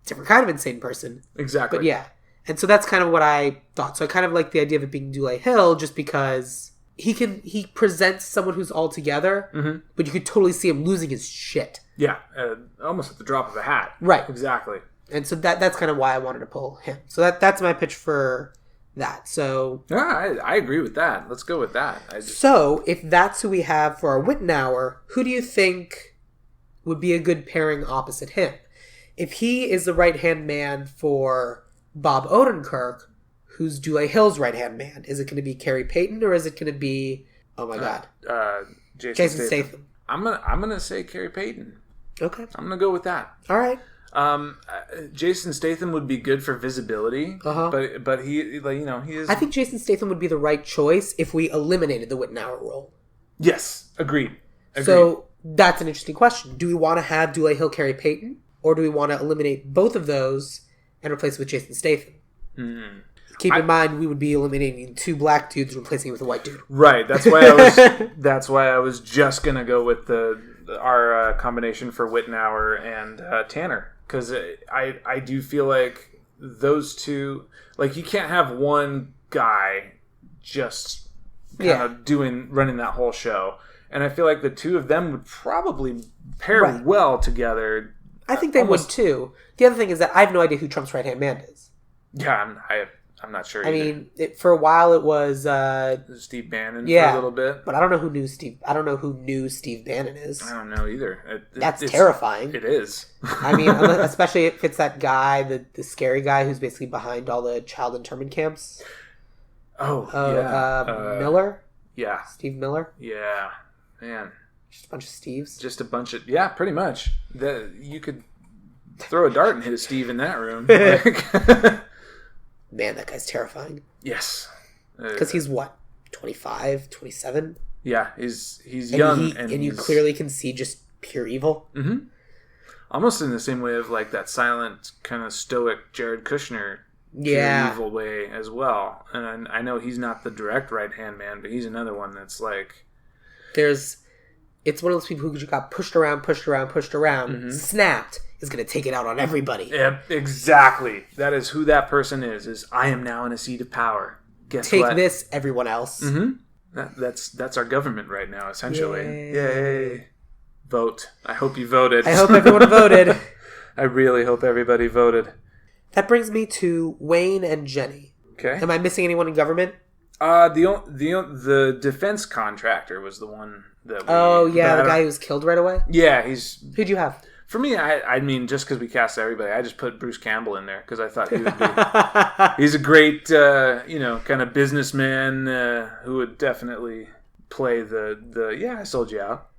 different kind of insane person. Exactly. But yeah. And so that's kind of what I thought. So I kind of like the idea of it being Dule Hill just because he presents someone who's all together, but you could totally see him losing his shit. Yeah, almost at the drop of a hat. Right. Exactly. And so that's kind of why I wanted to pull him. So that's my pitch for that. So yeah, I agree with that. Let's go with that. So if that's who we have for our Witten Hour, who do you think would be a good pairing opposite him? If he is the right-hand man for Bob Odenkirk, who's Dule Hill's right-hand man? Is it going to be Carrie Payton or is it going to be, oh my God, Jason Statham? I'm gonna say Carrie Payton. Okay. I'm gonna go with that. All right. Jason Statham would be good for visibility, but he, like, he is. I think Jason Statham would be the right choice if we eliminated the Witten Hour role. Yes, agreed. So that's an interesting question. Do we want to have Dule Hill, Carrie Payton, or do we want to eliminate both of those and replace it with Jason Statham? Keep in mind, we would be eliminating 2 black dudes and replacing it with a white dude. Right. That's why That's why I was just gonna go with our combination for Witten Hour and Tanner, because I do feel like those two, like, you can't have one guy just kind of running that whole show, and I feel like the two of them would probably pair well together. I think they would too. The other thing is that I have no idea who Trump's right-hand man is. Yeah, I'm not sure. I mean, for a while it was Steve Bannon for a little bit, but I don't know who knew Steve Bannon is. I don't know either. That's terrifying. It is. I mean, especially if it's that guy, the scary guy who's basically behind all the child internment camps. Miller. Yeah, Steve Miller. Yeah, man. Just a bunch of Steves. Just a bunch of pretty much. You could throw a dart and hit a Steve in that room. Man, that guy's terrifying. Yes. Because he's what, 25, 27? Yeah, he's young. And you clearly can see just pure evil. Mm-hmm. Almost in the same way of like that silent, kind of stoic Jared Kushner pure evil way as well. And I know he's not the direct right-hand man, but he's another one that's like... It's one of those people who got pushed around, snapped, is going to take it out on everybody. Yeah, exactly. That is who that person is I am now in a seat of power. Guess what? Take this, everyone else. Mm-hmm. That's our government right now, essentially. Yay. Vote. I hope you voted. I hope everyone voted. I really hope everybody voted. That brings me to Wayne and Jenny. Okay. Am I missing anyone in government? The defense contractor was the one that we... the guy who was killed right away? Yeah, Who'd you have? For me, I mean, just because we cast everybody, I just put Bruce Campbell in there because I thought he would be... He's a great, kind of businessman who would definitely play the I sold you out.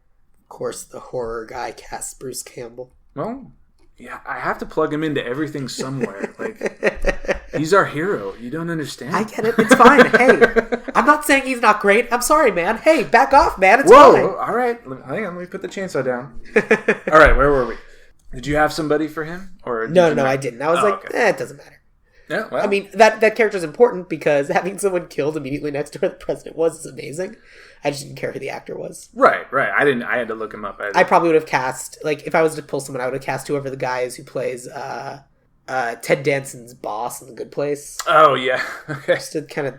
Of course, the horror guy casts Bruce Campbell. Well, yeah, I have to plug him into everything somewhere. Like, he's our hero. You don't understand. I get it. It's fine. Hey, I'm not saying he's not great. I'm sorry, man. Hey, back off, man. It's fine. All right. Hang on. Let me put the chainsaw down. All right. Where were we? Did you have somebody for him? Or No, I didn't. I was it doesn't matter. Yeah, well. I mean, that character's important because having someone killed immediately next to where the president was is amazing. I just didn't care who the actor was. Right. I had to look him up. I probably would have cast, like, if I was to pull someone, I would have cast whoever the guy is who plays Ted Danson's boss in The Good Place. Oh, yeah. Okay. Just a kind of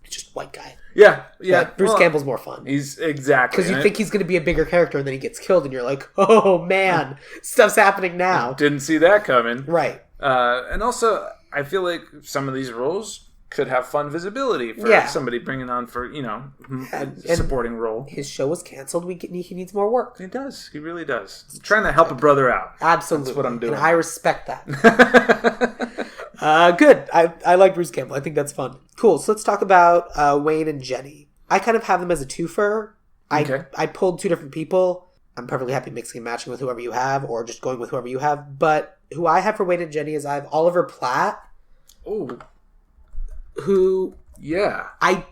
just white guy. Yeah. But Bruce Campbell's more fun. He's exactly. Because you think he's going to be a bigger character and then he gets killed and you're like, oh, man, stuff's happening now. Didn't see that coming. Right. And also, I feel like some of these roles could have fun visibility for somebody bringing on for, a supporting role. His show was canceled. He needs more work. He does. He really does. He's trying to help a brother out. Absolutely. That's what I'm doing. And I respect that. Good. I like Bruce Campbell. I think that's fun. Cool. So let's talk about Wayne and Jenny. I kind of have them as a twofer. Okay. I pulled 2 different people. I'm perfectly happy mixing and matching with whoever you have or just going with whoever you have. But who I have for Wayne and Jenny is I have Oliver Platt. Oh. Who... Yeah. I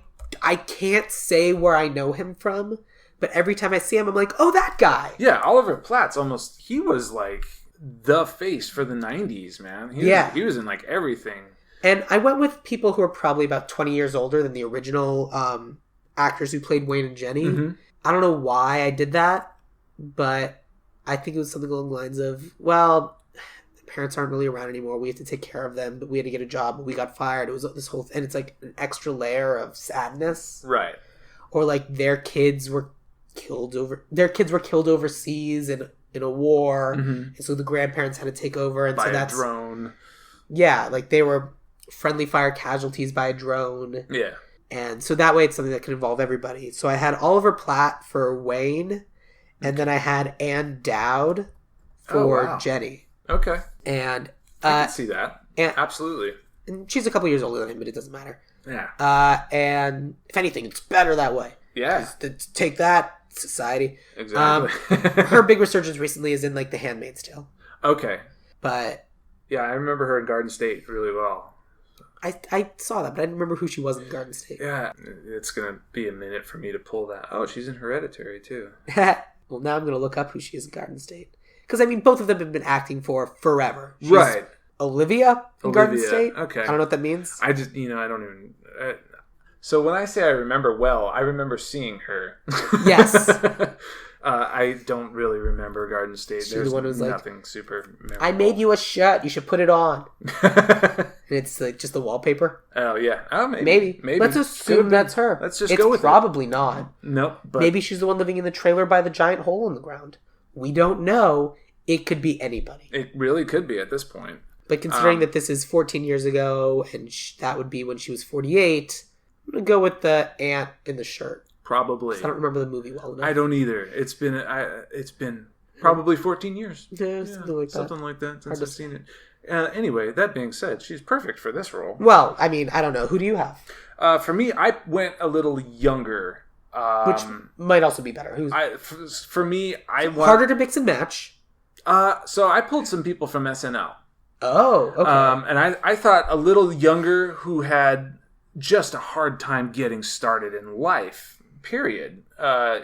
can't say where I know him from, but every time I see him, I'm like, oh, that guy. Yeah, Oliver Platt's he was like the face for the 90s, man. He was in like everything. And I went with people who are probably about 20 years older than the original actors who played Wayne and Jenny. Mm-hmm. I don't know why I did that, but I think it was something along the lines of, well, parents aren't really around anymore. We have to take care of them, but we had to get a job, but we got fired. It was this whole, and it's like an extra layer of sadness. Right. Or like their kids were killed overseas in a war, and so the grandparents had to take over, and by so that's a drone. Yeah, like they were friendly fire casualties by a drone. Yeah. And so that way it's something that can involve everybody. So I had Oliver Platt for Wayne, and then I had Ann Dowd for Jenny. Okay. And I can see that. Absolutely. And she's a couple years older than him, but it doesn't matter. Yeah. And if anything, it's better that way. Yeah. Take that, society. Exactly. Her big resurgence recently is in like The Handmaid's Tale. Okay. But yeah, I remember her in Garden State really well. I saw that, but I didn't remember who she was in Garden State. Yeah, it's going to be a minute for me to pull that. Oh, she's in Hereditary, too. Well, now I'm going to look up who she is in Garden State. Because, I mean, both of them have been acting for forever. She's right. Olivia in Garden State. Okay. I don't know what that means. I just, I don't even... so when I say I remember well, I remember seeing her. Yes. I don't really remember Garden State. She's There's the one who's nothing like, super memorable. I made you a shirt. You should put it on. And it's like just the wallpaper. Oh, yeah. Oh, Maybe. Let's assume that's her. Let's just go with it. It's probably not. Nope. But maybe she's the one living in the trailer by the giant hole in the ground. We don't know. It could be anybody. It really could be at this point. But considering that this is 14 years ago, and that would be when she was 48, I'm going to go with the aunt in the shirt. Probably. I don't remember the movie well enough. I don't either. It's been probably 14 years. Yeah, something like that. Something like that since I've seen it. Anyway, that being said, she's perfect for this role. Well, I mean, I don't know. Who do you have? For me, I went a little younger. Which might also be better. For me, harder to mix and match. So I pulled some people from SNL. Oh, okay. And I thought a little younger who had just a hard time getting started in life. Period.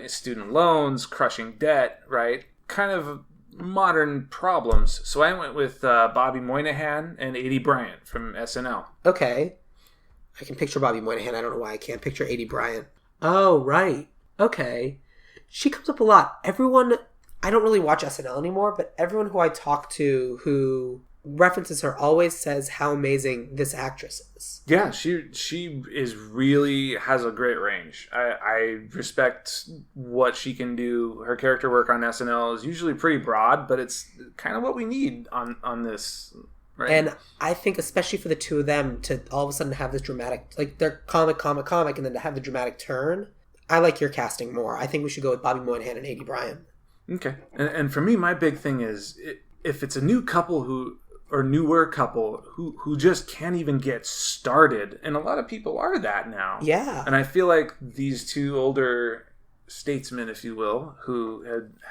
Student loans, crushing debt, right? Kind of modern problems. So I went with Bobby Moynihan and Aidy Bryant from SNL. Okay. I can picture Bobby Moynihan. I don't know why I can't picture Aidy Bryant. Oh, right. Okay. She comes up a lot. Everyone, I don't really watch SNL anymore, but everyone who I talk to who references her always says how amazing this actress is. Yeah, she is really has a great range. I respect what she can do. Her character work on SNL is usually pretty broad, but it's kind of what we need on this. Right? And I think especially for the two of them to all of a sudden have this dramatic, like they're comic, and then to have the dramatic turn. I like your casting more. I think we should go with Bobby Moynihan and Aidy Bryant. Okay. And for me, my big thing is if it's a new couple or newer couple who just can't even get started, and a lot of people are that now. Yeah. And I feel like these two older statesmen, if you will, who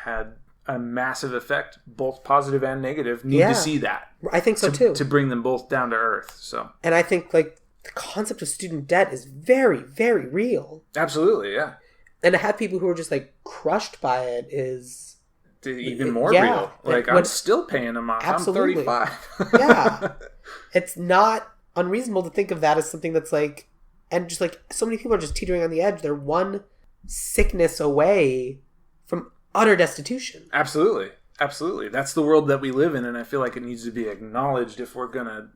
had a massive effect, both positive and negative, need to see that. I think so too. To bring them both down to earth. So. And I think like the concept of student debt is very, very real. Absolutely, yeah. And to have people who are just like crushed by it is even more real. Like I'm still paying them off. Absolutely. I'm 35. Yeah. It's not unreasonable to think of that as something that's like, and just like so many people are just teetering on the edge. They're one sickness away from utter destitution. Absolutely. Absolutely. That's the world that we live in, and I feel like it needs to be acknowledged if we're going to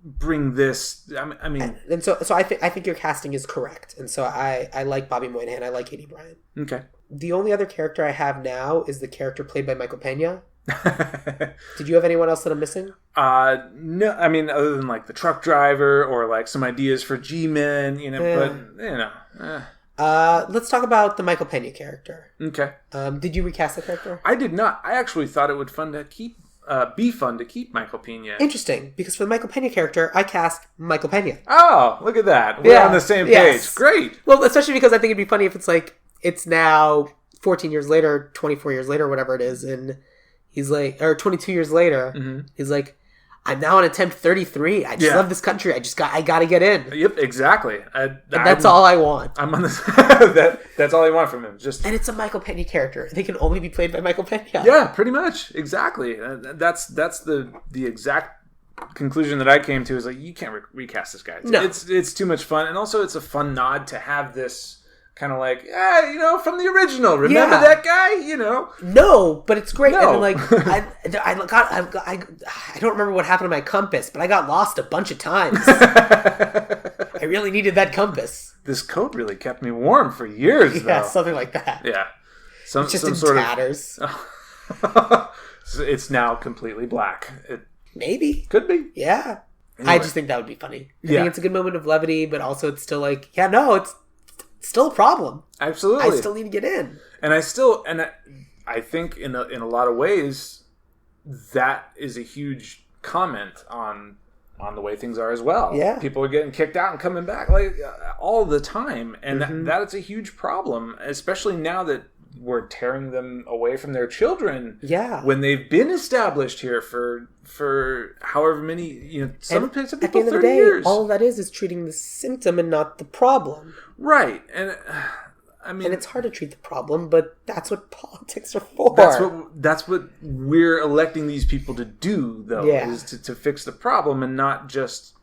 bring this. I mean, and so I think your casting is correct, and so I like Bobby Moynihan. I like Aidy Bryant. Okay. The only other character I have now is the character played by Michael Pena. Did you have anyone else that I'm missing? No. I mean, other than like the truck driver or like some ideas for G-Men, Let's talk about the Michael Pena character. Okay. Did you recast the character? I did not. I actually thought it would be fun to keep Michael Pena. Interesting, because for the Michael Pena character, I cast Michael Pena. Oh, look at that. We're on the same page. Yes. Great. Well, especially because I think it'd be funny if it's like, it's now 14 years later, 24 years later, whatever it is, and he's like, or 22 years later, he's like, I'm now on attempt 33. I just love this country. I gotta get in. Yep, exactly. That's all I want. I'm on this. That's all I want from him. And it's a Michael Pena character. They can only be played by Michael Pena. Yeah, pretty much. Exactly. That's the exact conclusion that I came to. Is like, you can't recast this guy. No. It's too much fun, and also it's a fun nod to have this kind of like, from the original. Remember that guy? No, but it's great. No. And then, I don't remember what happened to my compass, but I got lost a bunch of times. I really needed that compass. This coat really kept me warm for years, though. Yeah, something like that. Yeah. It's just in tatters. It's now completely black. It Maybe. could be. Yeah. Anyway. I just think that would be funny. I think it's a good moment of levity, but also it's still like, it's still a problem. Absolutely. I still need to get in. And I think in a lot of ways, that is a huge comment on the way things are as well. Yeah. People are getting kicked out and coming back all the time. And that is a huge problem, especially now that we're tearing them away from their children. Yeah. When they've been established here for however many, some people at the end of the 30 day, years. all that is treating the symptom and not the problem. Right. And I mean, and it's hard to treat the problem, but that's what politics are for. That's what we're electing these people to do, though, is to fix the problem and not just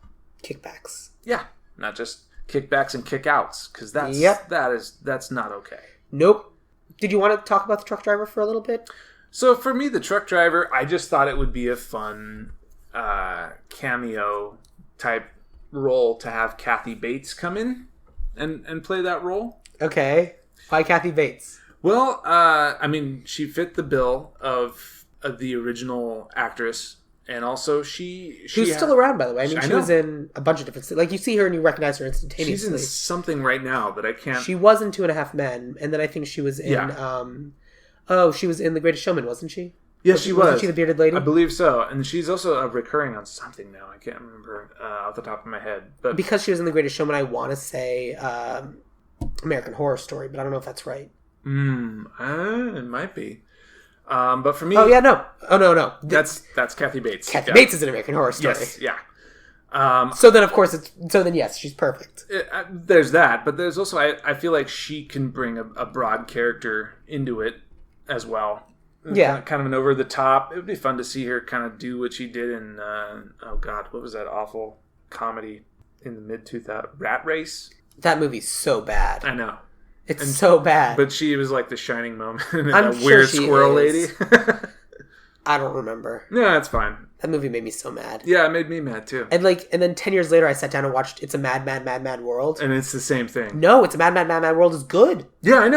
kickbacks. Yeah, not just kickbacks and kickouts, because that's not okay. Nope. Did you want to talk about the truck driver for a little bit? So for me, the truck driver, I just thought it would be a fun cameo type role to have Kathy Bates come in and play that role. Okay. Why Kathy Bates? Well, she fit the bill of the original actress, and also she's still around, by the way. She know. was in a bunch of different... Like, you see her and you recognize her instantaneously. She's in something right now that I can't... She was in 2.5 Men, and then I think she was in... she was in The Greatest Showman, wasn't she? Yes, she was. Wasn't she the bearded lady? I believe so. And she's also recurring on something now. I can't remember off the top of my head. But because she was in The Greatest Showman, I want to say American Horror Story, but I don't know if that's right. It might be. But for me... Oh, yeah, no. Oh, no. That's Kathy Bates. Kathy Bates is in American Horror Story. Yes, yeah. So then, of course, yes, she's perfect. There's that, but there's also... I feel like she can bring a broad character into it as well. Yeah. Kind of an over-the-top. It would be fun to see her kind of do what she did in... what was that awful comedy in the mid-2000s? Rat Race? That movie's so bad. I know. It's so bad. But she was like the shining moment. I'm that sure weird she squirrel is. lady. I don't remember. No, that's fine. That movie made me so mad. Yeah, it made me mad too. And then 10 years later, I sat down and watched It's a Mad, Mad, Mad, Mad World. And it's the same thing. No, It's a Mad, Mad, Mad, Mad World is good. Yeah, I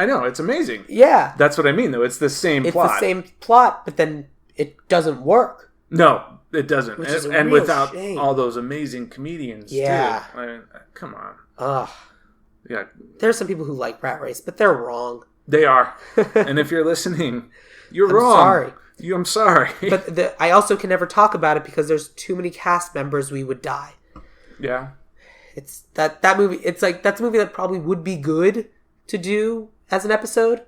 know. It's amazing. Yeah. That's what I mean, though. It's the same plot. It's the same plot, but then it doesn't work. No, it doesn't. Which is a and real without shame. all those amazing comedians, too. I mean, come on. Ugh. Yeah. There are some people who like Rat Race, but they're wrong. They are. And if you're listening, you're wrong. Sorry. I'm sorry. But I also can never talk about it because there's too many cast members. We would die. Yeah. It's that movie. It's like that's a movie that probably would be good to do as an episode,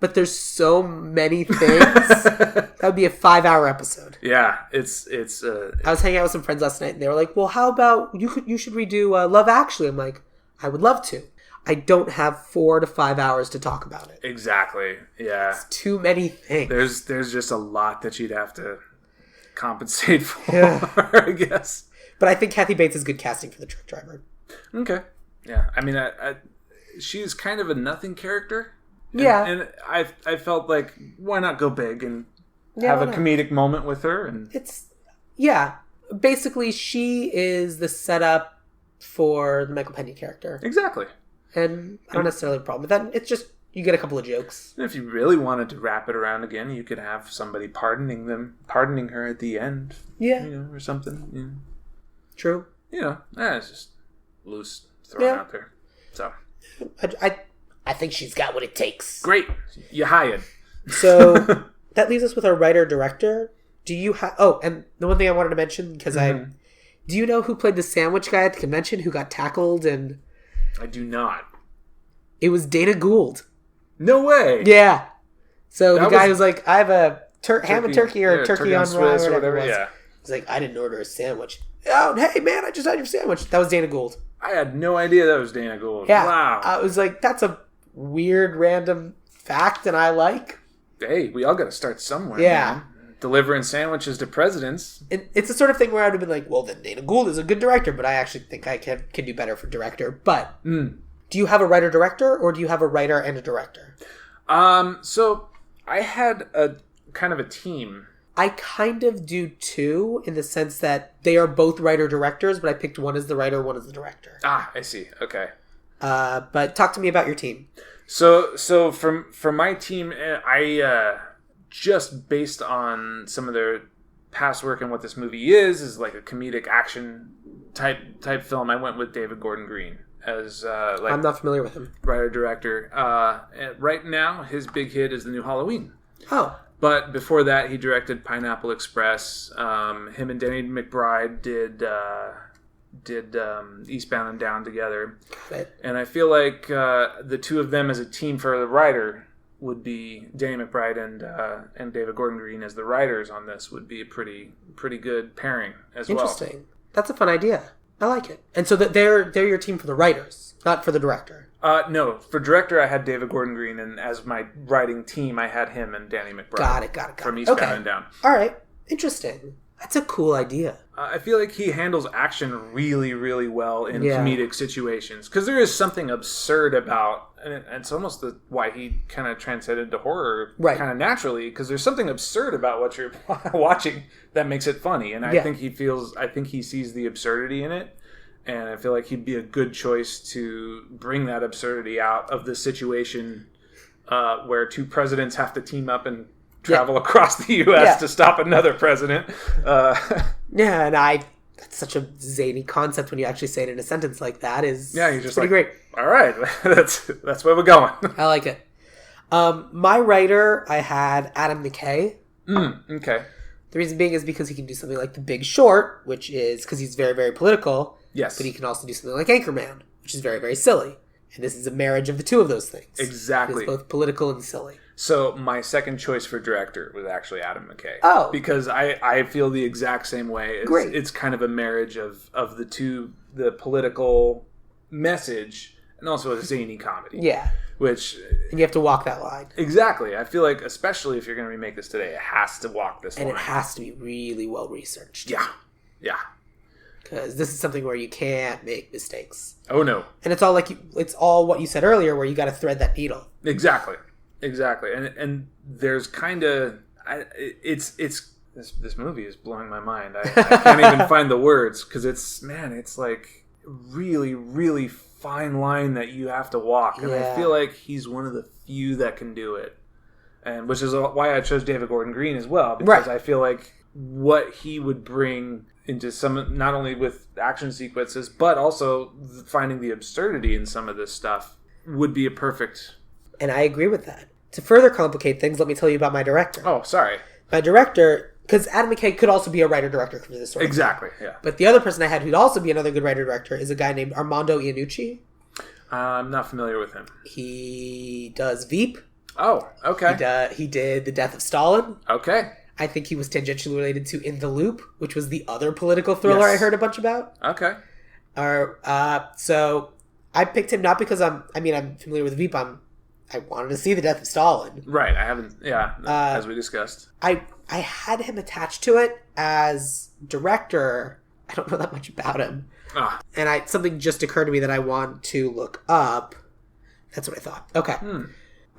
but there's so many things. That would be a 5-hour episode. Yeah, it's. I was hanging out with some friends last night, and they were like, "Well, how about you should redo Love Actually?" I'm like, "I would love to. I don't have 4 to 5 hours to talk about it." Exactly. Yeah. It's too many things. There's just a lot that you'd have to compensate for, Yeah. I guess. But I think Kathy Bates is good casting for the truck driver. Okay. Yeah. I mean, she's kind of a nothing character. Yeah. And I felt like, why not go big and have a comedic moment with her? And basically she is the setup for the Michael Pena character. Exactly. And I don't necessarily have a problem with that. It's just, you get a couple of jokes. And if you really wanted to wrap it around again, you could have somebody pardoning her at the end. Yeah. Or something. Yeah. True. It's just loose thrown out there. So. I think she's got what it takes. Great. You hired. So, that leaves us with our writer-director. Do you have... Oh, and the one thing I wanted to mention, because do you know who played the sandwich guy at the convention who got tackled and... I do not. It was Dana Gould. No way. Yeah. So the guy was like, I have a ham and turkey or turkey on rye or whatever it was. Yeah. He's like, I didn't order a sandwich. Oh, hey, man, I just had your sandwich. That was Dana Gould. I had no idea that was Dana Gould. Yeah. Wow. I was like, that's a weird, random fact, and I like. Hey, we all got to start somewhere. Yeah. Man. Delivering sandwiches to presidents. It's the sort of thing where I would have been like, well, then Dana Gould is a good director, but I actually think I can do better for director. But do Do you have a writer-director, or do you have a writer and a director? So I had a kind of a team. I kind of do too, in the sense that they are both writer-directors, but I picked one as the writer, one as the director. Ah, I see. Okay. But talk to me about your team. So from my team, I just based on some of their past work and what this movie is like a comedic action type film. I went with David Gordon Green as I'm not familiar with him. Writer director. Right now, his big hit is the new Halloween. Oh. But before that, he directed Pineapple Express. Him and Danny McBride did Eastbound and Down together. And I feel like the two of them as a team for the writer would be Danny McBride and David Gordon Green as the writers on this would be a pretty good pairing as well. Interesting. That's a fun idea. I like it. And so that they're your team for the writers, not for the director. No, for director I had David Gordon Green, and as my writing team I had him and Danny McBride. Got it. From Eastbound and Down. All right. Interesting. That's a cool idea. I feel like he handles action really, really well in comedic situations. Because there is something absurd about, and it's almost why he kind of transcended to horror kind of naturally, because there's something absurd about what you're watching that makes it funny. And I think he sees the absurdity in it. And I feel like he'd be a good choice to bring that absurdity out of the situation where two presidents have to team up and travel across the U.S. to stop another president. And that's such a zany concept when you actually say it in a sentence like that. You're just pretty great. All right, that's where we're going. I like it. My writer, I had Adam McKay. Okay. The reason being is because he can do something like The Big Short, which is because he's very, very political. Yes. But he can also do something like Anchorman, which is very, very silly. And this is a marriage of the two of those things. Exactly. It's both political and silly. So my second choice for director was actually Adam McKay. Oh. Because I feel the exact same way. Great. It's kind of a marriage of the two, the political message and also a zany comedy. Yeah. And you have to walk that line. Exactly. I feel like, especially if you're going to remake this today, it has to walk this line. And it has to be really well researched. Yeah. Because this is something where you can't make mistakes. Oh, no. And it's all what you said earlier, where you got to thread that needle. Exactly. And there's kind of... This movie is blowing my mind. I can't even find the words, because it's like really, really fine line that you have to walk. And I feel like he's one of the few that can do it. And which is why I chose David Gordon Green as well, because I feel like what he would bring into some, not only with action sequences, but also finding the absurdity in some of this stuff would be a perfect... And I agree with that. To further complicate things, let me tell you about my director. Oh, sorry. My director, because Adam McKay could also be a writer-director for this sort of Exactly, thing. yeah. But the other person I had who'd also be another good writer-director is a guy named Armando Iannucci. I'm not familiar with him. He does Veep. Oh, okay. He did The Death of Stalin. Okay. I think he was tangentially related to In the Loop, which was the other political thriller I heard a bunch about. Okay. So I picked him not because I'm familiar with Veep. I wanted to see The Death of Stalin. Right. I haven't. Yeah. As we discussed. I had him attached to it as director. I don't know that much about him. And something just occurred to me that I want to look up. That's what I thought. Okay.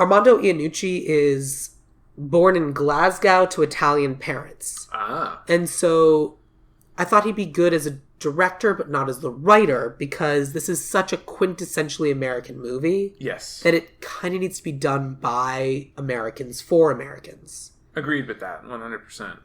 Armando Iannucci is born in Glasgow to Italian parents. And so I thought he'd be good as a director, but not as the writer, because this is such a quintessentially American movie. Yes. That it kind of needs to be done by Americans for Americans. Agreed with that, 100%.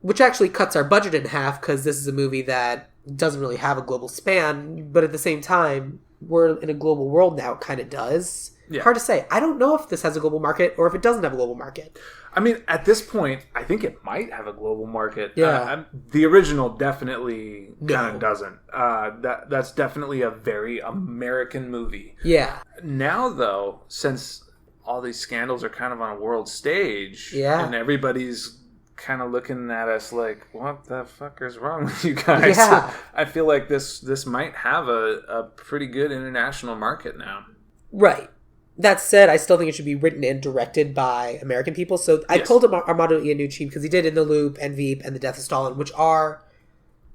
Which actually cuts our budget in half, because this is a movie that doesn't really have a global span, but at the same time, we're in a global world now. It kind of does. Yeah. Hard to say. I don't know if this has a global market or if it doesn't have a global market. I mean, at this point, I think it might have a global market. Yeah. The original definitely kind of doesn't. That's definitely a very American movie. Yeah. Now, though, since all these scandals are kind of on a world stage, and everybody's kind of looking at us like, what the fuck is wrong with you guys? Yeah. I feel like this might have a pretty good international market now. Right. That said, I still think it should be written and directed by American people. So I pulled Armando Iannucci because he did In the Loop and Veep and The Death of Stalin, which are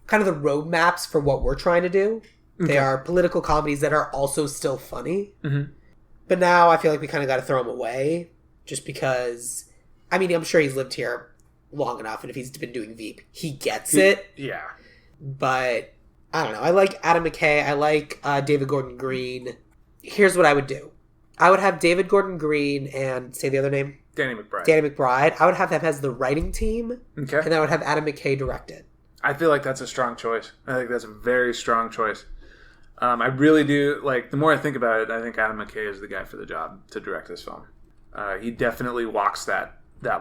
kind of the roadmaps for what we're trying to do. They are political comedies that are also still funny. Mm-hmm. But now I feel like we kind of got to throw them away just because, I mean, I'm sure he's lived here long enough, and if he's been doing Veep, he gets it. Yeah. But I don't know. I like Adam McKay. I like David Gordon Green. Here's what I would do. I would have David Gordon Green and, say the other name? Danny McBride. Danny McBride. I would have them as the writing team. Okay. And I would have Adam McKay direct it. I feel like that's a strong choice. I think that's a very strong choice. I really do. Like, the more I think about it, I think Adam McKay is the guy for the job to direct this film. He definitely walks that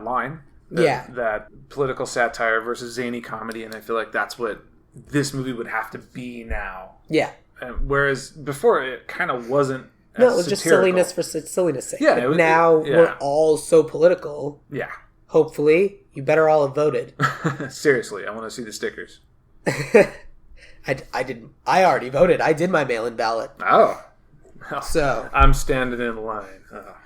line. That political satire versus zany comedy, and I feel like that's what this movie would have to be now. Yeah. Whereas before, it kind of wasn't. No, it was just silliness for silliness' sake. Yeah, but now we're all so political. Yeah. Hopefully, you better all have voted. Seriously, I want to see the stickers. I didn't. I already voted. I did my mail-in ballot. Oh. So I'm standing in line. Oh.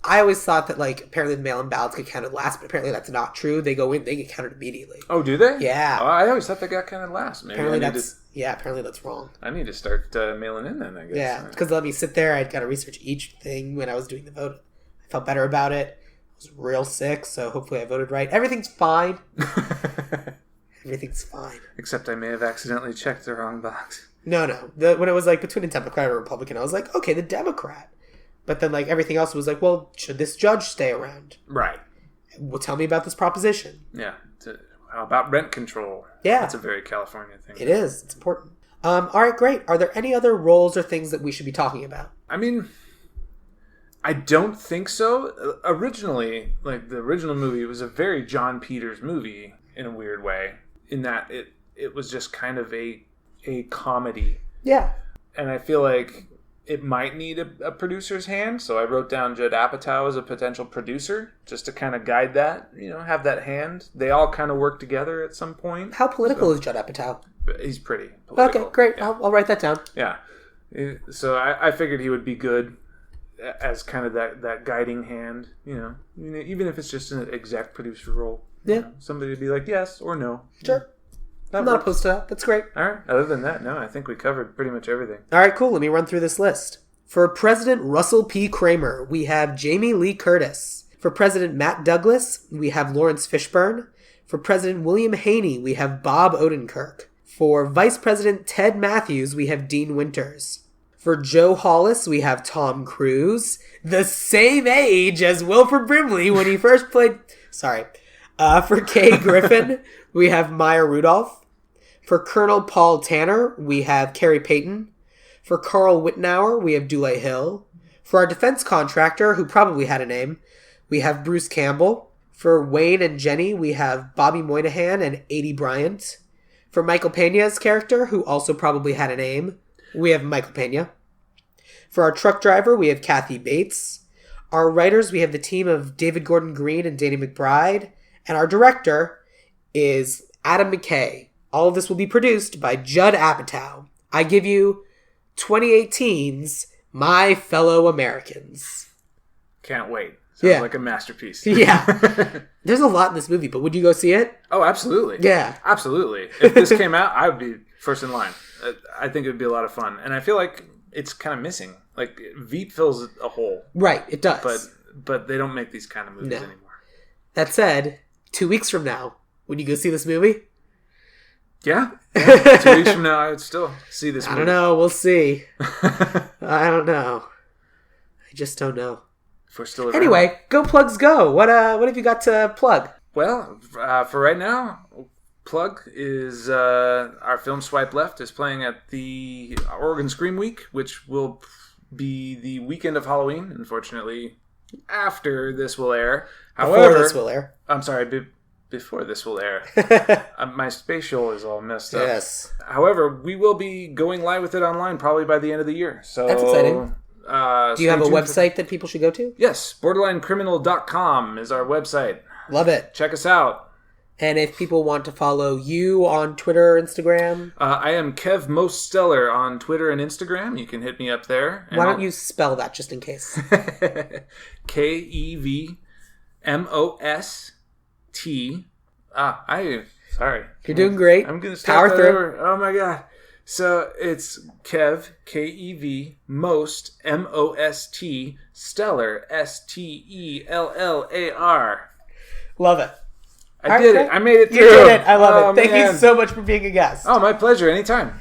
I always thought that, like, apparently the mail-in ballots get counted last, but apparently that's not true. They go in, they get counted immediately. Oh, do they? Yeah. Oh, I always thought they got counted last. Maybe apparently that's wrong. I need to start mailing in then, I guess. Yeah, because let me sit there. I'd got to research each thing when I was doing the vote. I felt better about it. I was real sick, so hopefully I voted right. Everything's fine. Everything's fine. Except I may have accidentally checked the wrong box. No. When it was, like, between a Democrat and a Republican, I was like, okay, the Democrat. But then, like, everything else was like, well, should this judge stay around? Right. Well, tell me about this proposition. Yeah. How about rent control? Yeah. That's a very California thing. It is. It's important. All right, great. Are there any other roles or things that we should be talking about? I mean, I don't think so. Originally, like, the original movie was a very John Peters movie in a weird way, in that it was just kind of a comedy. Yeah. And I feel like it might need a producer's hand, so I wrote down Judd Apatow as a potential producer, just to kind of guide that, have that hand. They all kind of work together at some point. How political is Judd Apatow? He's pretty political. Okay, great. Yeah. I'll write that down. Yeah. So I figured he would be good as kind of that guiding hand, even if it's just an exec producer role. Yeah. Somebody would be like, yes or no. Sure. I'm not opposed to that. That's great. All right. Other than that, no, I think we covered pretty much everything. All right, cool. Let me run through this list. For President Russell P. Kramer, we have Jamie Lee Curtis. For President Matt Douglas, we have Lawrence Fishburne. For President William Haney, we have Bob Odenkirk. For Vice President Ted Matthews, we have Dean Winters. For Joe Hollis, we have Tom Cruise, the same age as Wilford Brimley when he first played... Sorry. For Kay Griffin, we have Maya Rudolph. For Colonel Paul Tanner, we have Carrie Payton. For Carl Wittenauer, we have Dule Hill. For our defense contractor, who probably had a name, we have Bruce Campbell. For Wayne and Jenny, we have Bobby Moynihan and Adie Bryant. For Michael Pena's character, who also probably had a name, we have Michael Pena. For our truck driver, we have Kathy Bates. Our writers, we have the team of David Gordon Green and Danny McBride. And our director is Adam McKay. All of this will be produced by Judd Apatow. I give you 2018's My Fellow Americans. Can't wait. Sounds like a masterpiece. Yeah. There's a lot in this movie, but would you go see it? Oh, absolutely. Yeah. Absolutely. If this came out, I would be first in line. I think it would be a lot of fun. And I feel like it's kind of missing. Like, Veep fills a hole. Right, it does. But they don't make these kind of movies anymore. That said, 2 weeks from now, would you go see this movie? Yeah. 2 weeks from now, I would still see this movie. I don't know. We'll see. I don't know. I just don't know. If we're still around. Anyway, go plugs go. What have you got to plug? Well, for right now, plug is our film Swipe Left is playing at the Oregon Scream Week, which will be the weekend of Halloween. Unfortunately, after this will air. Before this will air. I'm sorry, before this will air. My spatial is all messed up. Yes. However, we will be going live with it online probably by the end of the year. So that's exciting. Do you have a website that people should go to? Yes. BorderlineCriminal.com is our website. Love it. Check us out. And if people want to follow you on Twitter, Instagram? I am Kev Mostellar on Twitter and Instagram. You can hit me up there. Why don't you spell that just in case? KEVMOST. Sorry. You're doing great. I'm going to start power through. over. Oh my God. So it's Kev, Kev, Most, Most, Stellar, Stellar. Love it. I did it. I made it through. You did it. I love it. Thank man. you so much for being a guest. Oh, my pleasure. Anytime.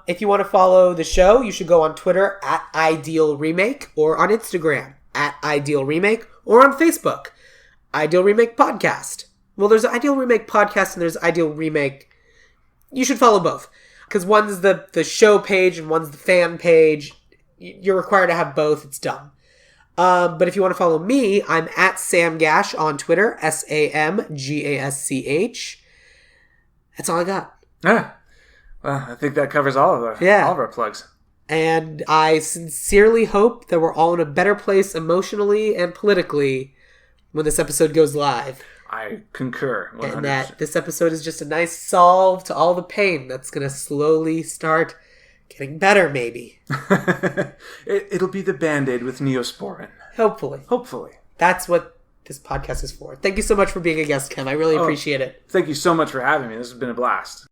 If you want to follow the show, you should go on Twitter at Ideal Remake or on Instagram at Ideal Remake or on Facebook, Ideal Remake Podcast. Well, there's Ideal Remake Podcast and there's Ideal Remake. You should follow both because one's the show page and one's the fan page. You're required to have both. It's dumb. But if you want to follow me, I'm at Sam Gasch on Twitter, SamGasch. That's all I got. Ah. Well, I think that covers all of our plugs. And I sincerely hope that we're all in a better place emotionally and politically when this episode goes live. I concur 100%. And that this episode is just a nice solve to all the pain that's going to slowly start getting better, maybe. It'll be the Band-Aid with Neosporin. Hopefully. That's what this podcast is for. Thank you so much for being a guest, Kim. I really appreciate it. Thank you so much for having me. This has been a blast.